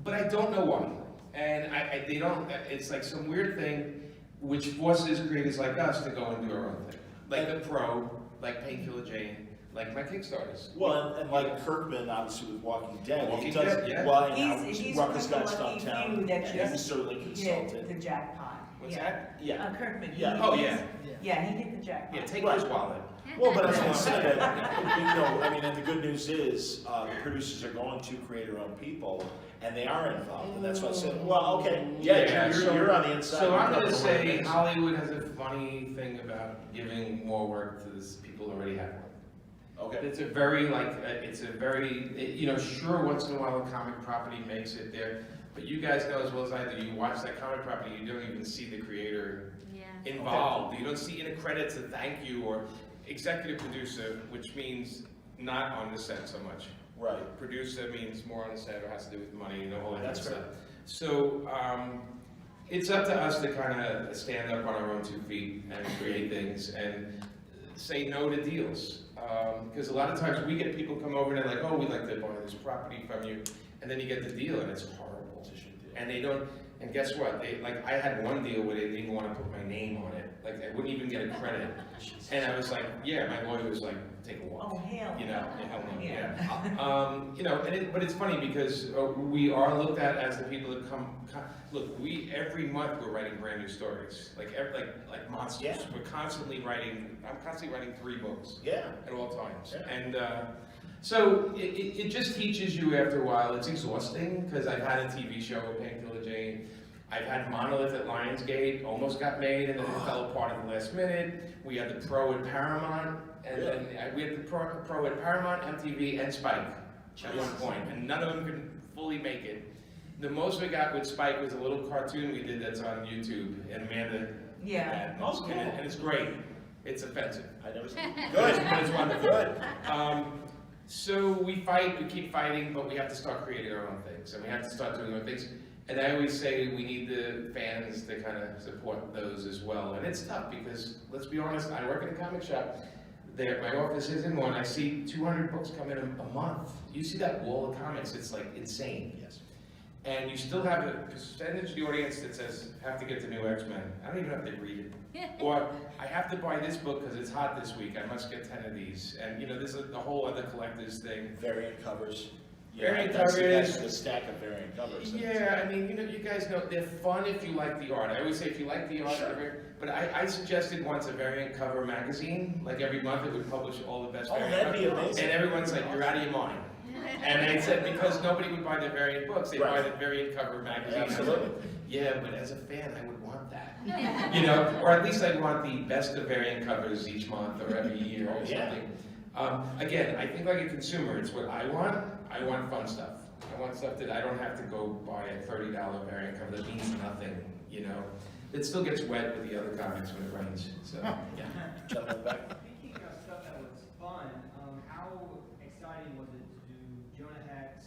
But I don't know why. And they don't, it's like some weird thing which forces creators like us to go and do our own thing. Like The Pro, like Painkiller Jane, like my Kickstarters. Well, and like Kirkman, obviously with Walking Dead, he Walking does, Dead, yeah. well, and He's now one Ruckus of the got lucky stuck down, few that and just he's certainly hit consulted. the jackpot. What's Yeah. that? Yeah. Kirkman. Yeah. Oh, yeah. Yeah, he hit the jackpot. Yeah, take Right. his wallet. Well, but I was gonna say that, you know, I mean, and the good news is, the producers are going to creator-owned people, and they are involved, and that's why I said, well, okay, yeah, so- you're on the inside. So I'm You're gonna on the say right. Hollywood has a funny thing about giving more work to this people who already have one. Okay, It's a very, sure, once in a while a comic property makes it there, but you guys know as well as I do, you watch that comic property, you don't even see the creator involved. You don't see in a credits a thank you or executive producer, which means not on the set so much. right. Producer means more on the set or has to do with money, all that That's kind of stuff. So, it's up to us to kind of stand up on our own 2 feet and create things and say no to deals. Because a lot of times we get people come over and they're like, oh, we'd like to buy this property from you, and then you get the deal and it's horrible. And they don't, and guess what? I had one deal where they didn't even want to put my name on it. Like, I wouldn't even get a credit. And I was like, yeah, my lawyer was like, take a walk. Oh, hell. You know, hell no, Yeah. yeah. But it's funny because we are looked at as the people that look, every month we're writing brand new stories, like monsters. Yeah. I'm constantly writing 3 books Yeah. at all times. Yeah. And So it just teaches you after a while. It's exhausting because I've had a TV show, Painkiller Jane. I've had Monolith at Lionsgate, almost got made, and then it fell apart at the last minute. We had the Pro at Paramount, and then we had the Pro at Paramount, MTV, and Spike at one point, and none of them could fully make it. The most we got with Spike was a little cartoon we did that's on YouTube, and Amanda. Yeah. Oh, cool. And it's great. It's offensive. I never seen it. Good. But it's wonderful. Good. So we fight, we keep fighting, but we have to start creating our own things, and we have to start doing our things. And I always say we need the fans to kind of support those as well. And it's tough because, let's be honest, I work in a comic shop. There, my office is in one. I see 200 books come in a month. You see that wall of comics, it's like insane. Yes. And you still have a percentage of the audience that says, have to get the new X-Men. I don't even have to read it. Or, I have to buy this book because it's hot this week. I must get 10 of these. And you know, there's a whole other collector's thing. Variant covers. Variant that's covers. the stack of variant covers. Yeah, I mean, you know, you guys know, they're fun if you like the art. I always say if you like the art, Sure. but I suggested once a variant cover magazine. Like every month it would publish all the best Oh, variant that'd be covers. amazing. And everyone's like, you're out of your mind. And they said because nobody would buy the variant books, they'd buy Right. the variant cover magazine. Absolutely. Yeah, but as a fan, I would want that. You know, or at least I'd want the best of variant covers each month or every year or Yeah. something. Again, I think like a consumer, it's what I want. I want fun stuff. I want stuff that I don't have to go buy a $30 variant cover that means nothing, you know. It still gets wet with the other comics when it rains, so, yeah. Gentleman back. Speaking of stuff that was fun, how exciting was it to do Jonah Hex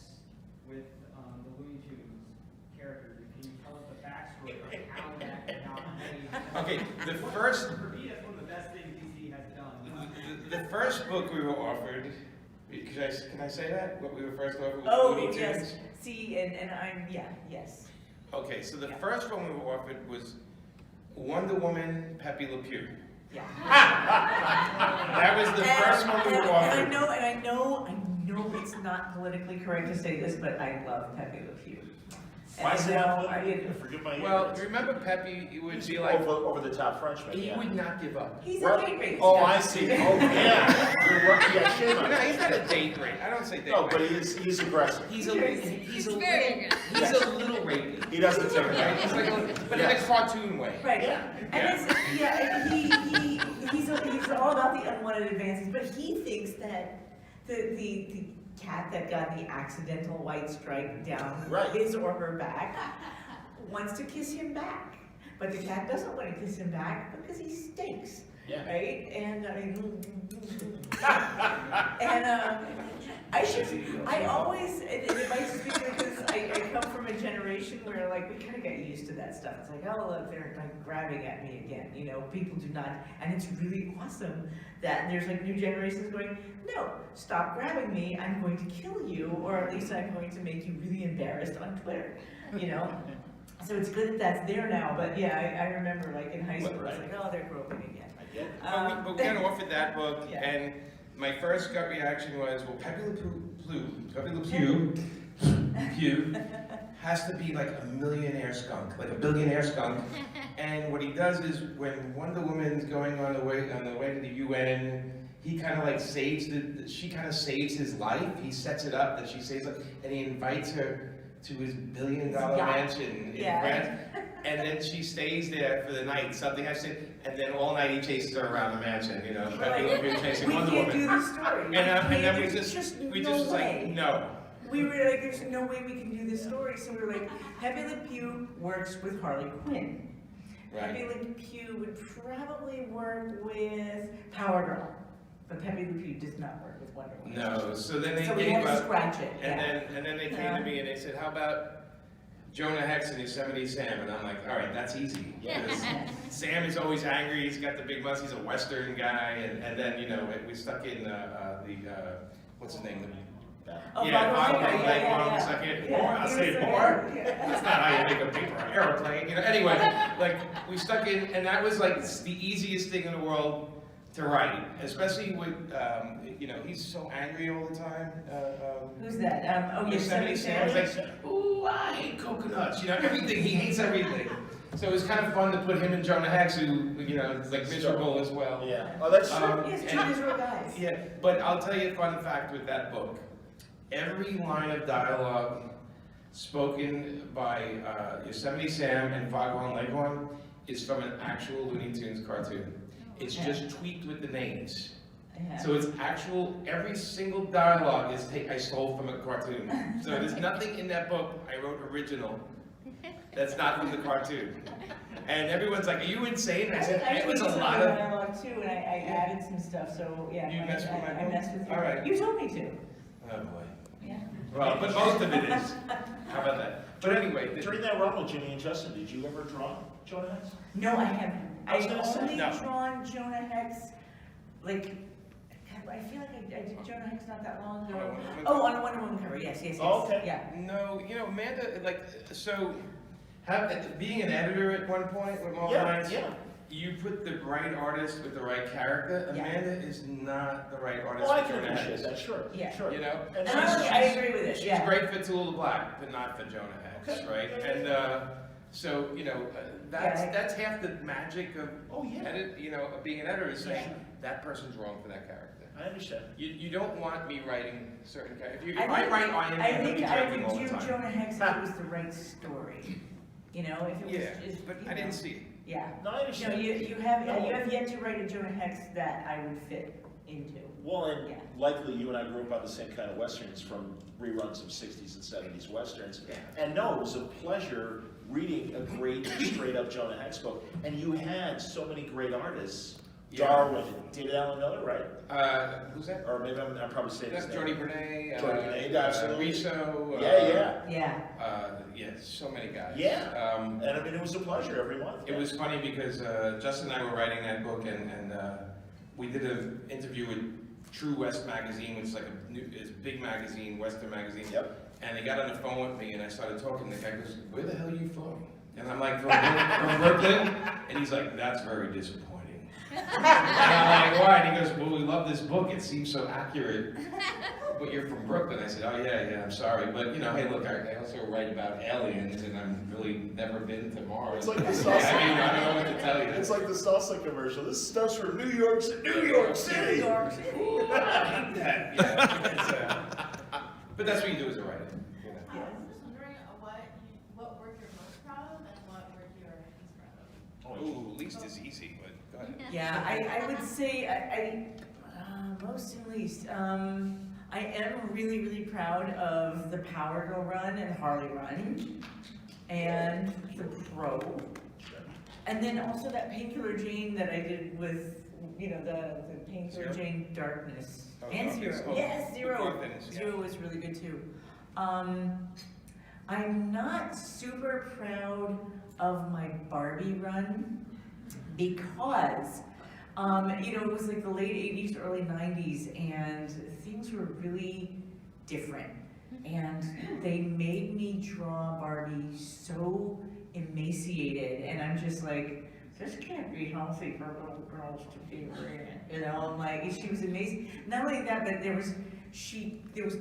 with the Looney Tunes characters? Can you tell us the backstory of how that got made? Okay, the first, For me, that's one of the best things DC has done. the first book we were offered, can I say that? What we were first offered was Oh, Looney Tunes? yes, see, and I'm, yeah, yes. Okay, so the first one we were offered was Wonder Woman, Pepe Le Pew. Yeah. That was the first one we were offered. And I know it's not politically correct to say this, but I love Pepe Le Pew. Why is And that? I know, Forgive my Well, ignorance. remember Pepe, he would be like, over the top Frenchman. he Yeah. would not give up. he's Well, a date rape. Oh, I see. Oh, yeah. You're right. Yeah, shame on No, you. he's not a date rape. I don't say date No, rape. but he's aggressive. He's a little rapey. He doesn't take Right? it. He's like but in a cartoon way. Right, Yeah. and it's, yeah, and he's all about the unwanted advances, but he thinks that the cat that got the accidental white stripe down Right. his or her back wants to kiss him back, but the cat doesn't want to kiss him back because he stinks, Yeah. right? And I always, and it might just be because I come from a generation where like we kind of got used to that stuff. It's like, oh look, they're like grabbing at me again, you know, people do not, and it's really awesome that there's like new generations going, no, stop grabbing me, I'm going to kill you, or at least I'm going to make you really embarrassed on Twitter, you know? So it's good that that's there now, but yeah, I remember like in high school, it's like, oh, they're groping again. I get it. But we got offered that book, Yeah. and my first gut reaction was, well, Pepe Le Pew has to be like a millionaire skunk, like a billionaire skunk. And what he does is when Wonder Woman's going on the way to the UN, he kind of like she kind of saves his life. He sets it up that she saves it, and he invites her to his $1 billion yacht. mansion in Yeah. France. And then she stays there for the night, something I said, and then all night he chases her around the mansion, you know, Pepe Le Pew chasing We Wonder can't Woman. do the story. And then we There's just no was like, way. no. We were like, there's no way we can do this story, so we were like, Pepe Le Pew works with Harley Quinn. Pepe Right. Le Pew would probably work with Power Girl, but Pepe Le Pew does not work with Wonder Woman. No, so then they So we gave had to up, scratch it, and yeah. then they came Yeah. to me and they said, how about Jonah Hex and Yosemite Sam? And I'm like, all right, that's easy. Because Sam is always angry, he's got the big bus, he's a Western guy, and then, you know, we stuck in what's his name? Oh, Yeah, Bob Bob Ross, Ross, yeah. stuck in, Yeah, more, I'll he say was more. yeah. That's not how you make a paper airplane, you know, anyway, like, we stuck in, and that was like the easiest thing in the world to write, especially with, you know, he's so angry all the time. Who's that? Oh, Yosemite Yosemite Sam Sam. was like, ooh, I hate coconuts, you know, everything, he hates everything. So it was kind of fun to put him and Jonah Hex, who, you know, is like miserable as well. Yeah, oh, that's true. Yes, two and- miserable guys. Yeah, but I'll tell you a fun fact with that book. Every line of dialogue spoken by Yosemite Sam and Foghorn Leghorn is from an actual Looney Tunes cartoon. It's just tweaked with the names. Yeah. So it's actual, every single dialogue is I stole from a cartoon. So there's nothing in that book I wrote original that's not from the cartoon. And everyone's like, are you insane? I said, it was a lot of... dialogue too, and I added some stuff, so yeah. You messed with my I book? messed with All right. You told me to. Oh boy. Yeah. Well, but most of it is. How about that? But anyway, During that run with Jimmy and Justin, did you ever draw Jonah Hex? No, I haven't. I was I've gonna say, only no. drawn Jonah Hex, like, I feel like I did Jonah Hex not that long ago. Oh, on a Wonder Woman cover, yes, yes, yes. Oh, okay. Yeah. no, you know, Amanda, like, so, being an editor at one point with All Yeah, Minds, yeah. you put the right artist with the right character. Yeah. Amanda is not the right artist Well, I for can Jonah appreciate Hex. that, sure, Yeah. sure. You know? And And I agree with it, She's yeah. great for Tallulah Black, but not for Jonah Hex, Okay. right? Yeah, And so, you know, that's Yeah. that's half the magic of Oh, yeah. of being an editor is saying Yeah. that person's wrong for that character. I understand. You don't want me writing certain characters. If I I write Iron I Man, I'll be think I drinking all would the do time. Jonah Hex if it was the right story. You know, if it was Yeah, just, but you I didn't know. see it. Yeah. No, I No, understand. you have yet to write a Jonah Hex that I would fit into. Well, and Yeah. likely you and I grew up on the same kind of westerns from reruns of 60s and 70s westerns. Yeah. And no, it was a pleasure reading a great straight up Jonah Hex book. And you had so many great artists. Yeah. Darwin, David Allen Miller, right? Who's that? Or maybe I'm probably saying his That's name. Jordy Bernay. Jordy Bernay, absolutely. Riso. Yeah. Yeah, so many guys. Yeah. And I mean, it was a pleasure every month. It was funny because Justin and I were writing that book, and we did an interview with True West magazine, which is like it's a big magazine, Western magazine. Yep. And they got on the phone with me, and I started talking. The guy goes, "Where the hell are you from?" And I'm like, "From Brooklyn." And he's like, "That's very disappointing." And I'm like, "Why?" And he goes, "Well, we love this book. It seems so accurate. But you're from Brooklyn." I said, "Oh yeah, I'm sorry, but you know, hey, look, I also write about aliens, and I've really never been to Mars." It's like the I mean, sauce. I don't know what to tell you. It's like the salsa commercial. This stuff's from New York City. New York City. Ooh, I hate that. Yeah, but that's what you do as a writer. You know? I was just wondering what work you're most proud of and what work you're least proud of. Ooh, least is easy, but go ahead. Yeah, I would say, most and least, I am really, really proud of the Power Girl run and Harley run, and the Pro. And then also that Painkiller Jane that I did with, you know, the Painkiller Zero? Jane Darkness. Oh, And Darkness. Zero, Oh, yes, with Zero. confidence, yeah. Zero was really good too. I'm not super proud of my Barbie run because, you know, it was like the late 80s, early 90s, and things were really different. And they made me draw Barbie so emaciated, and I'm just like, this can't be healthy for little girls to be wearing. You know, I'm like, she was amazing. Not only that, but there was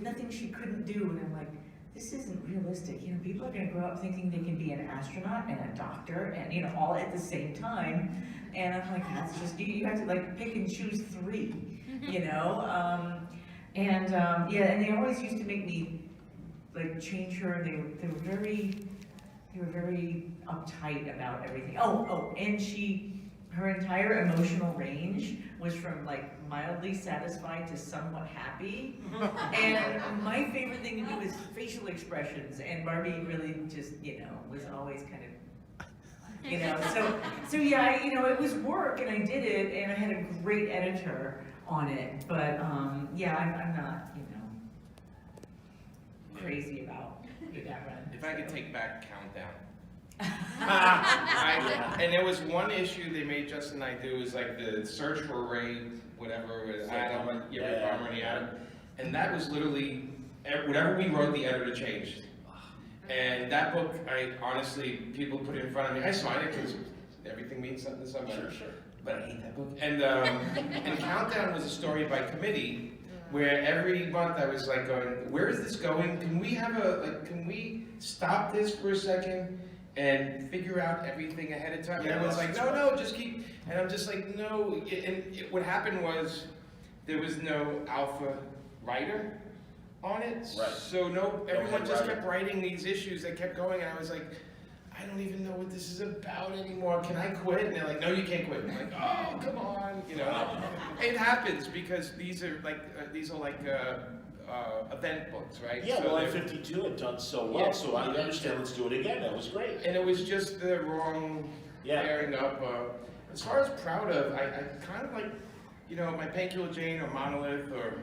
nothing she couldn't do, and I'm like, this isn't realistic. You know, people are gonna grow up thinking they can be an astronaut and a doctor and, you know, all at the same time. And I'm like, that's just, you have to like pick and choose three, you know? Yeah, and they always used to make me like change her. They were very uptight about everything. And her entire emotional range was from like mildly satisfied to somewhat happy. And my favorite thing to do is facial expressions, and Barbie really just, you know, was always kind of, you know, so yeah, it was work, and I did it, and I had a great editor on it, but yeah, I'm not, you know, crazy about that run. If I could take back Countdown. And there was one issue they made Justin and I do, is like the search for Ray, whatever, with Adam, Ray Palmer and the Adam. And that was literally, whatever we wrote, the editor changed. And that book, I honestly, people put it in front of me, I signed it because everything means something to somebody. Sure. But I hate that book. And Countdown was a story by committee, where every month I was like going, where is this going? Can we have can we stop this for a second? and figure out everything ahead of time. And everyone's like, no, just keep, and I'm just like, no. What happened was, there was no alpha writer on it. Right. So everyone head just writer. kept writing these issues that kept going, and I was like, I don't even know what this is about anymore. Can I quit? And they're like, no, you can't quit. And I'm like, oh, come on, It happens because these are like event books, right? Yeah, So well, they're- 52 had done so well, Yeah. so I understand, let's do it again, that was great. And it was just the wrong Yeah. pairing up. As far as proud of, I kind of like, my Painkiller Jane or Monolith or,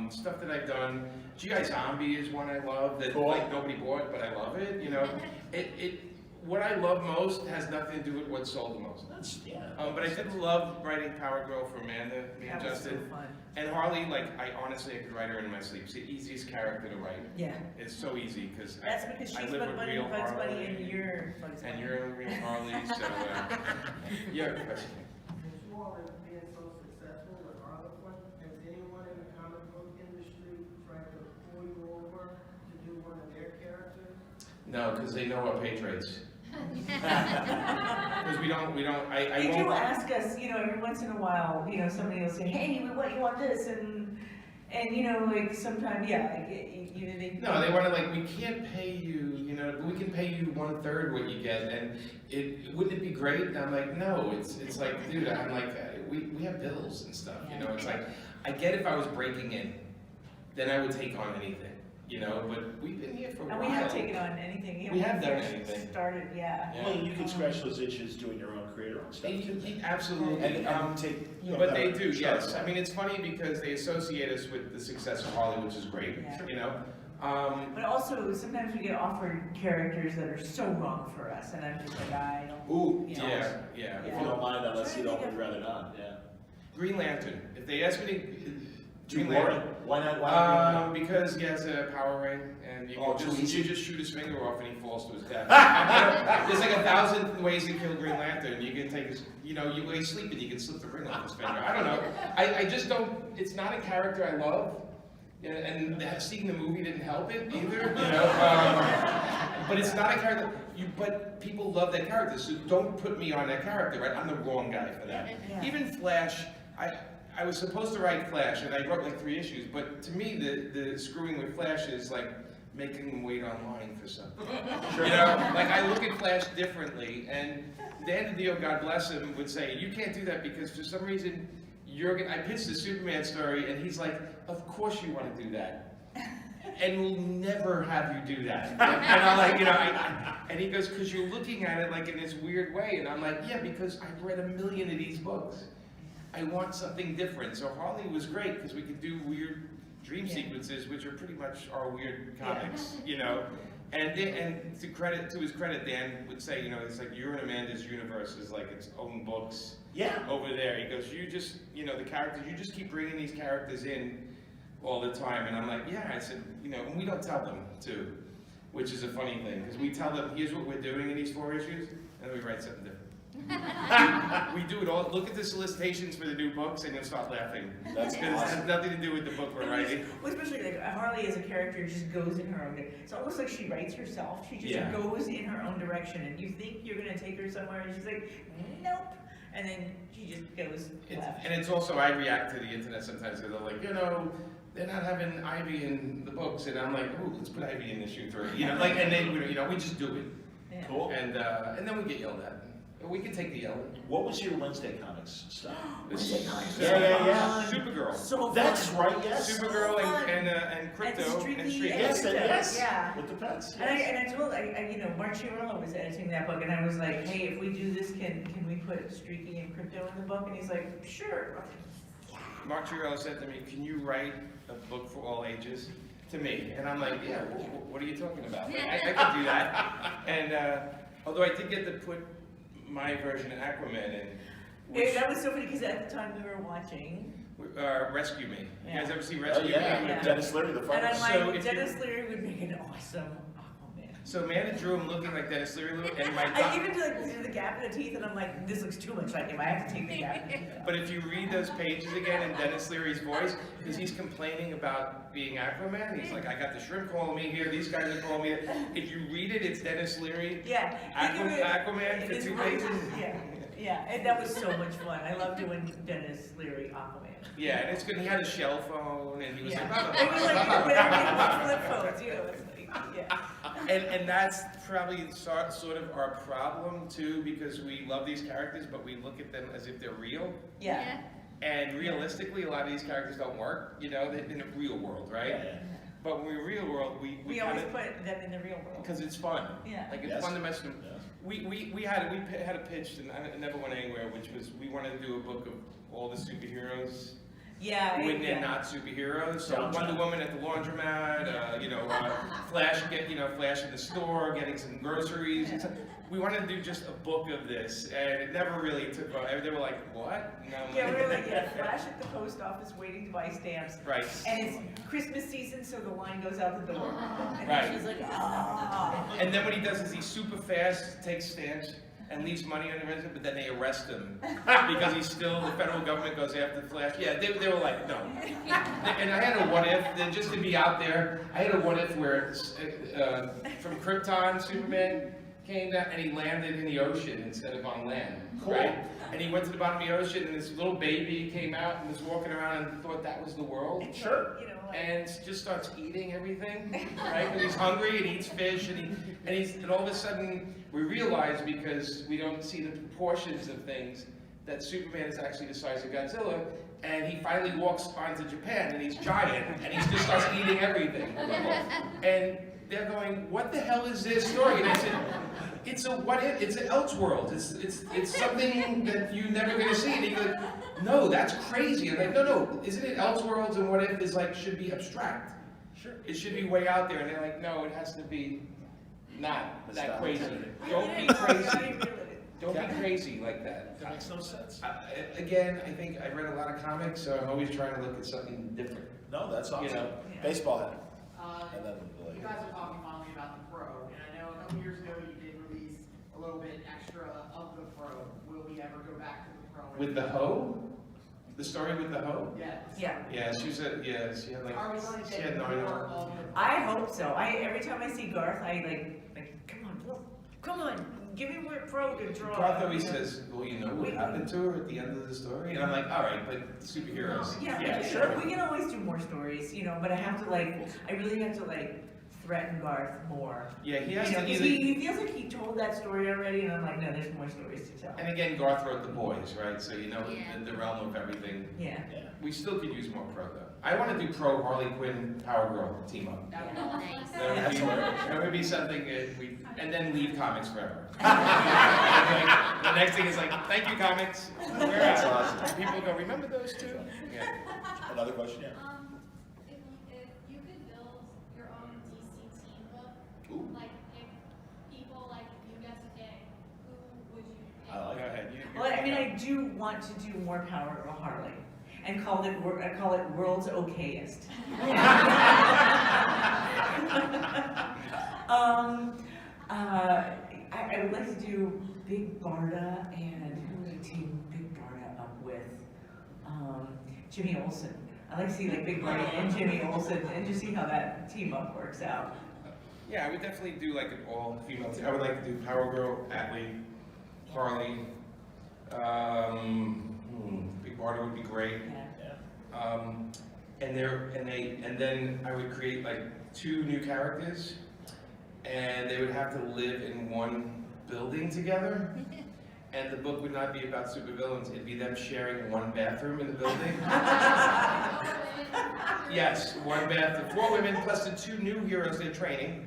stuff that I've done. G.I. Zombie is one I love that Cool. like nobody bought, but I love it. What I love most has nothing to do with what sold the most. But I did love writing Power Girl for Amanda, me and That was so Justin. fun. And Harley, I honestly could write her in my sleep. It's the easiest character to write. Yeah. It's so easy because That's because I she's live Bugs a Bunny, real Bugs Bunny, Harley. and you're Bugs Bunny. And you're a real Harley, so, yeah, question. With you all being so successful with Harley Quinn, has anyone in the comic book industry tried to pull you over to do one of their characters? No, because they know our page rates. Because we don't, I They won't. do ask us, every once in a while, somebody will say, hey, what you want this, and sometimes, they. No, they want to we can't pay you, but we can pay you 1/3 what you get, and wouldn't it be great? And I'm like, no, it's like, dude, I'm like, we have bills and stuff, it's like, I get if I was breaking in, then I would take on anything, but we've been here for a while. And we have taken on anything. We have done first anything. Started, yeah. Well, you can scratch those itches doing your own creator own stuff. Absolutely. And take, But they do, Sure. yes. I mean, it's funny because they associate us with the success of Harley, which is great, Yeah. But also, sometimes we get offered characters that are so wrong for us, and I'm just like, I don't. Ooh, you tell know. us. Yeah. If you don't mind, unless you don't, would rather not, yeah. Green Lantern. If they ask me to. Too boring? Why not? Because he has a power ring, and you Oh, can too easy? you just shoot his finger off and he falls to his death. There's like 1,000 ways to kill Green Lantern. You can take his, he's sleeping, you can slip the ring off his finger. I don't know. I just don't, it's not a character I love. And seeing the movie didn't help it either, but it's not a character, but people love that character, so don't put me on that character, right? I'm the wrong guy for that. Yeah. Even Flash, I was supposed to write Flash, and I wrote 3 issues, but to me, the screwing with Flash is like making him wait online for something. I look at Flash differently, and Dan DiDio, God bless him, would say, you can't do that because for some reason, I pitched the Superman story, and he's like, of course you want to do that. And we'll never have you do that. And I'm like, and he goes, because you're looking at it in this weird way. And I'm like, yeah, because I've read 1 million of these books. I want something different. So Harley was great because we could do weird dream sequences, which are pretty much our weird comics, And to his credit, Dan would say, it's like you're in Amanda's universe is like its own books. Yeah. Over there, he goes, you just, the characters, you just keep bringing these characters in all the time. And I'm like, yeah. I said, and we don't tell them too, which is a funny thing because we tell them, here's what we're doing in these 4 issues, and then we write something different. We do it all. Look at the solicitations for the new books, and you'll start laughing. That's Because it has awesome. nothing to do with the book we're writing. Well, especially Harley as a character just goes in her own. It's almost like she writes herself. She just Yeah. goes in her own direction, and you think you're gonna take her somewhere, and she's like, nope, and then she just goes left. And it's also, I react to the internet sometimes because they're like, they're not having Ivy in the books, and I'm like, ooh, let's put Ivy in issue 3. And then we just do it, Yeah. Cool. and then we get yelled at. We can take the yelling. What was your Wednesday Comics stuff? Wednesday Comics. Yeah. Supergirl. So fun. That's right, yes. Supergirl fun. and Crypto and Streaky Street. and Yes, and Crypto, yes. yeah. With the pets. And yes. I told, Mark Chiarello was editing that book, and I was like, hey, if we do this, can we put Streaky and Crypto in the book? And he's like, sure. Mark Chiarello said to me, can you write a book for all ages? To me. And I'm like, yeah, what are you talking about? I can do that. And although I did get to put my version of Aquaman in, which, That was so funny, because at the time we were watching, Rescue Me. You Yeah. guys ever see Oh, Rescue yeah. Me? Yeah. Dennis Leary, the and farmer. I'm So like, if Dennis Leary would make an awesome Aquaman. So Amanda drew him looking like Dennis Leary, and my I even did the gap in the teeth, and I'm like, this looks too much like him. I have to take the gap in the teeth out. But if you read those pages again in Dennis Leary's voice, because he's complaining about being Aquaman, he's like, I got the shrimp calling me here, these guys are calling me. If you read it, it's Dennis Leary, Yeah. Aquaman for It's 2 really- pages. Yeah, yeah, and that was so much fun. I love doing Dennis Leary Aquaman. Yeah, and it's good. He had a shell phone, and he was Yeah. like, It was like, whenever flip phones, you know, it's like, yeah. and that's probably sort of our problem too, because we love these characters, but we look at them as if they're real. Yeah. And realistically, a lot of these characters don't work, you know, in the real world, right? Yeah. But when we're real world, We always put them in the real world. because it's fun. Yeah. Like it's Yes. fun to mess with them. Yes. We had a pitch, and it never went anywhere, which was we wanted to do a book of all the superheroes. Yeah. When yeah. they're not superheroes, so Downtown. Wonder Woman at the laundromat, Flash Flash in the store, getting some groceries. And stuff. We wanted to do just a book of this, and it never really took off. They were like, "What?" And I'm Yeah, like, we were like, yeah, Flash at the post office waiting to buy stamps. Right. And it's Christmas season, so the line goes out the door. And Right. she's like, ah. And then what he does is he's super fast, takes stamps, and leaves money on the resident, but then they arrest him because he's still, the federal government goes after Flash. Yeah, they were like, no. And I had a what if, then just to be out there, I had a what if where from Krypton, Superman came down and he landed in the ocean instead of on land, right? And he went to the bottom of the ocean and this little baby came out and was walking around and thought that was the world. Sure. You know, like, And just starts eating everything, right? Because he's hungry and eats fish, and all of a sudden we realize, because we don't see the proportions of things, that Superman is actually the size of Godzilla, and he finally walks onto Japan and he's giant and he just starts eating everything. And they're going, "What the hell is this story?" And I said, "It's a what if? It's an Elseworld. It's something that you're never gonna see." And he goes, "No, that's crazy." I'm like, "No, isn't it Elseworlds and what if is like should be abstract? Sure. It should be way out there." And they're like, "No, it has to be not That's that not crazy. intended. Don't be I crazy. didn't realize it. Don't be crazy like that." That makes no sense. Again, I think I read a lot of comics, so I'm always trying to look at something different. No, that's awesome. You know. Yeah. Baseball hat. And then You guys are talking finally about the Pro, and I know a couple years ago you did release a little bit extra of the Pro. Will we ever go back to the Pro? With the hoe? The story with the hoe? Yes. Yeah. Yeah, she had like, Are we going to she get had 9 more on. of the Pro? I hope so. Every time I see Garth, I like, come on, give me more pro to draw. Garth always says, "Well, you know what happened to her at the end of the story?" And I'm like, "All right, but superheroes." Yeah, sure. We can always do more stories, you know, but I have to I really have to threaten Garth more. Yeah, he has You know, to 'cause either. he feels like he told that story already, and I'm like, no, there's more stories to tell. And again, Garth wrote The Boys, right? So you know, Yeah. in the realm of everything. Yeah. Yeah. We still could use more pro though. I want to do pro Harley Quinn Power Girl team up. That would be Nice. That would be something that and then leave comics forever. Like, the next thing is like, "Thank you, comics. We're That's out." awesome. People go, "Remember those two?" Yeah. Another question, yeah. If you could build your own DC team book, Ooh. like if people like you get to pick, who would you pick? I like Go it. ahead. Well, I mean, I do want to do more Power Girl Harley, and call it World's Okayest. I would like to do Big Barda, and who would I team Big Barda up with? Jimmy Olsen. I like to see Big Barda and Jimmy Olsen, and just see how that team up works out. Yeah, I would definitely do like an all-female team. I would like to do Power Girl, Atlee, Harley. Big Barda would be great. Yeah. And then I would create like 2 new characters, and they would have to live in one building together. And the book would not be about supervillains; it'd be them sharing one bathroom in the building. Yes, one bathroom. 4 women plus the 2 new heroes they're training,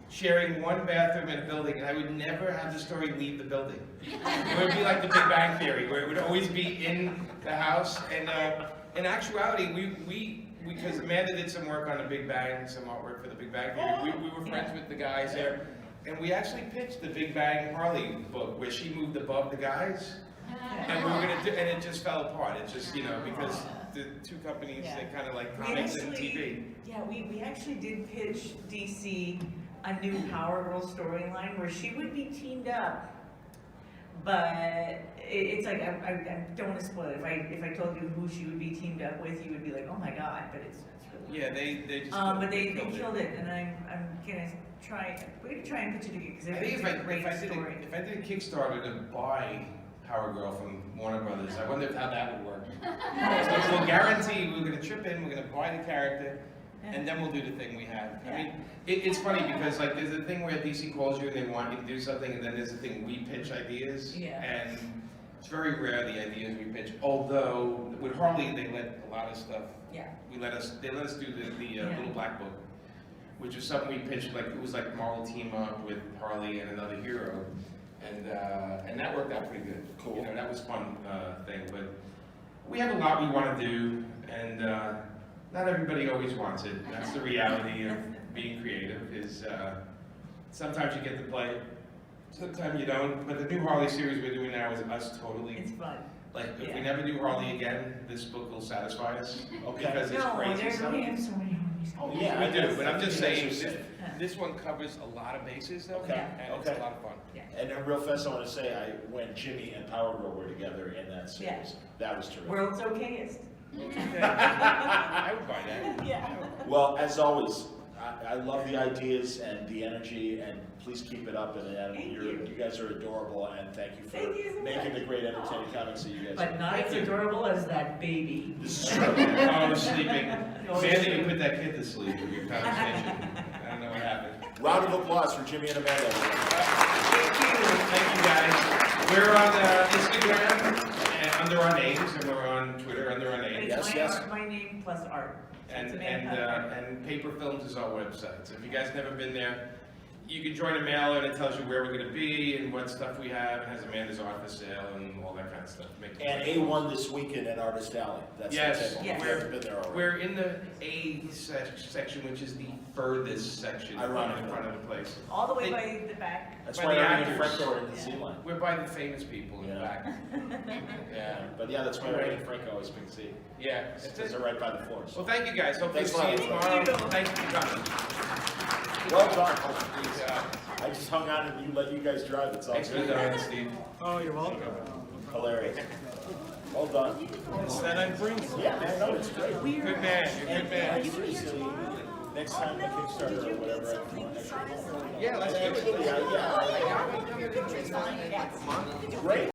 sharing one bathroom in a building, and I would never have the story leave the building. It would be like the Big Bang Theory, where it would always be in the house. And in actuality, we because Amanda did some work on the Big Bang, some artwork for the Big Bang Theory. We were friends with the guys there, and we actually pitched the Big Bang Harley book, where she moved above the guys. And we were gonna do, and it just fell apart. It just, because the 2 companies, Yeah. they kind of like We comics and actually- TV. Yeah, we actually did pitch DC a new Power Girl storyline where she would be teamed up. But it's like, I don't want to spoil it. If I told you who she would be teamed up with, you would be like, oh my God, but it's really. Yeah, they just. But they killed it, and I'm gonna we're gonna try and put it together, because I think it's a great story. if I did a Kickstarter to buy Power Girl from Warner Brothers, I wonder how that would work. So we'll guarantee we're gonna chip in, we're gonna buy the character, and then we'll do the thing we have. I mean, it's funny because like there's a thing where DC calls you and they want you to do something, and then there's a thing we pitch ideas. Yeah. And it's very rare the ideas we pitch. Although with Harley they let a lot of stuff. Yeah. They let us do the Little Black Book, which is something we pitched, like it was like Marvel team up with Harley and another hero, and that worked out pretty good. Cool. You know, that was fun thing. But we have a lot we want to do, and not everybody always wants it. That's the reality of being creative. Is sometimes you get to play, sometimes you don't. But the new Harley series we're doing now is us totally. It's fun. Like, if we Yeah. never do Harley again, this book will satisfy us. Okay. Because it's No, crazy stuff. we have so many Harleys. Oh, yeah. I do, but I'm just saying, That's just it. this one covers a lot of bases though, Okay, and it's okay. a lot of fun. And then real fast, I want to say, when Jimmy and Power Girl were together in that series, that was terrific. World's okayest. I would buy that. Yeah. Well, as always, I love the ideas and the energy, and please keep it up. And Thank you guys are adorable, and thank you Thank you so making much. the great entertaining comics that you guys But are. not as adorable as that baby. This is true. I was sleeping. Oh, Man, sure. you put that kid to sleep with your conversation. I don't know what happened. Round of applause for Jimmy and Amanda. Thank you guys. We're on Instagram and under our names, and we're on Twitter under our But names. it's Yes. my name plus art. And, It's and, Amanda. and Paper Films is our website. So if you guys never been there, you can join a mailer and it tells you where we're gonna be and what stuff we have. It has Amanda's art for sale and all that kind of stuff. And A1 this weekend at Artist Alley. That's Yes, the table. yes. We've been there already. We're in the A section, which is the furthest section in Ironically. front of the place. All the way by the back. That's by why the Ernie and actors. Franco are in the Z line. We're by the famous people in the Yeah. back. Yeah, But yeah, that's why Ernie and Franco always pick Z. yeah. That's Because it. they're right by the floors. Well, thank you guys. Hopefully Thanks see a you lot. tomorrow. Thank you. Thanks for coming. Well done. Please, I just hung on and let you guys drive. It's all thanks for good. doing it, Steve. Oh, you're welcome. Hilarious. Well done. Is that on Brink? Yeah, man, no, it's great. Good man, you're a good man. Seriously, next time the Kickstarter or whatever. Yeah, let's do it. Actually, yeah. Great.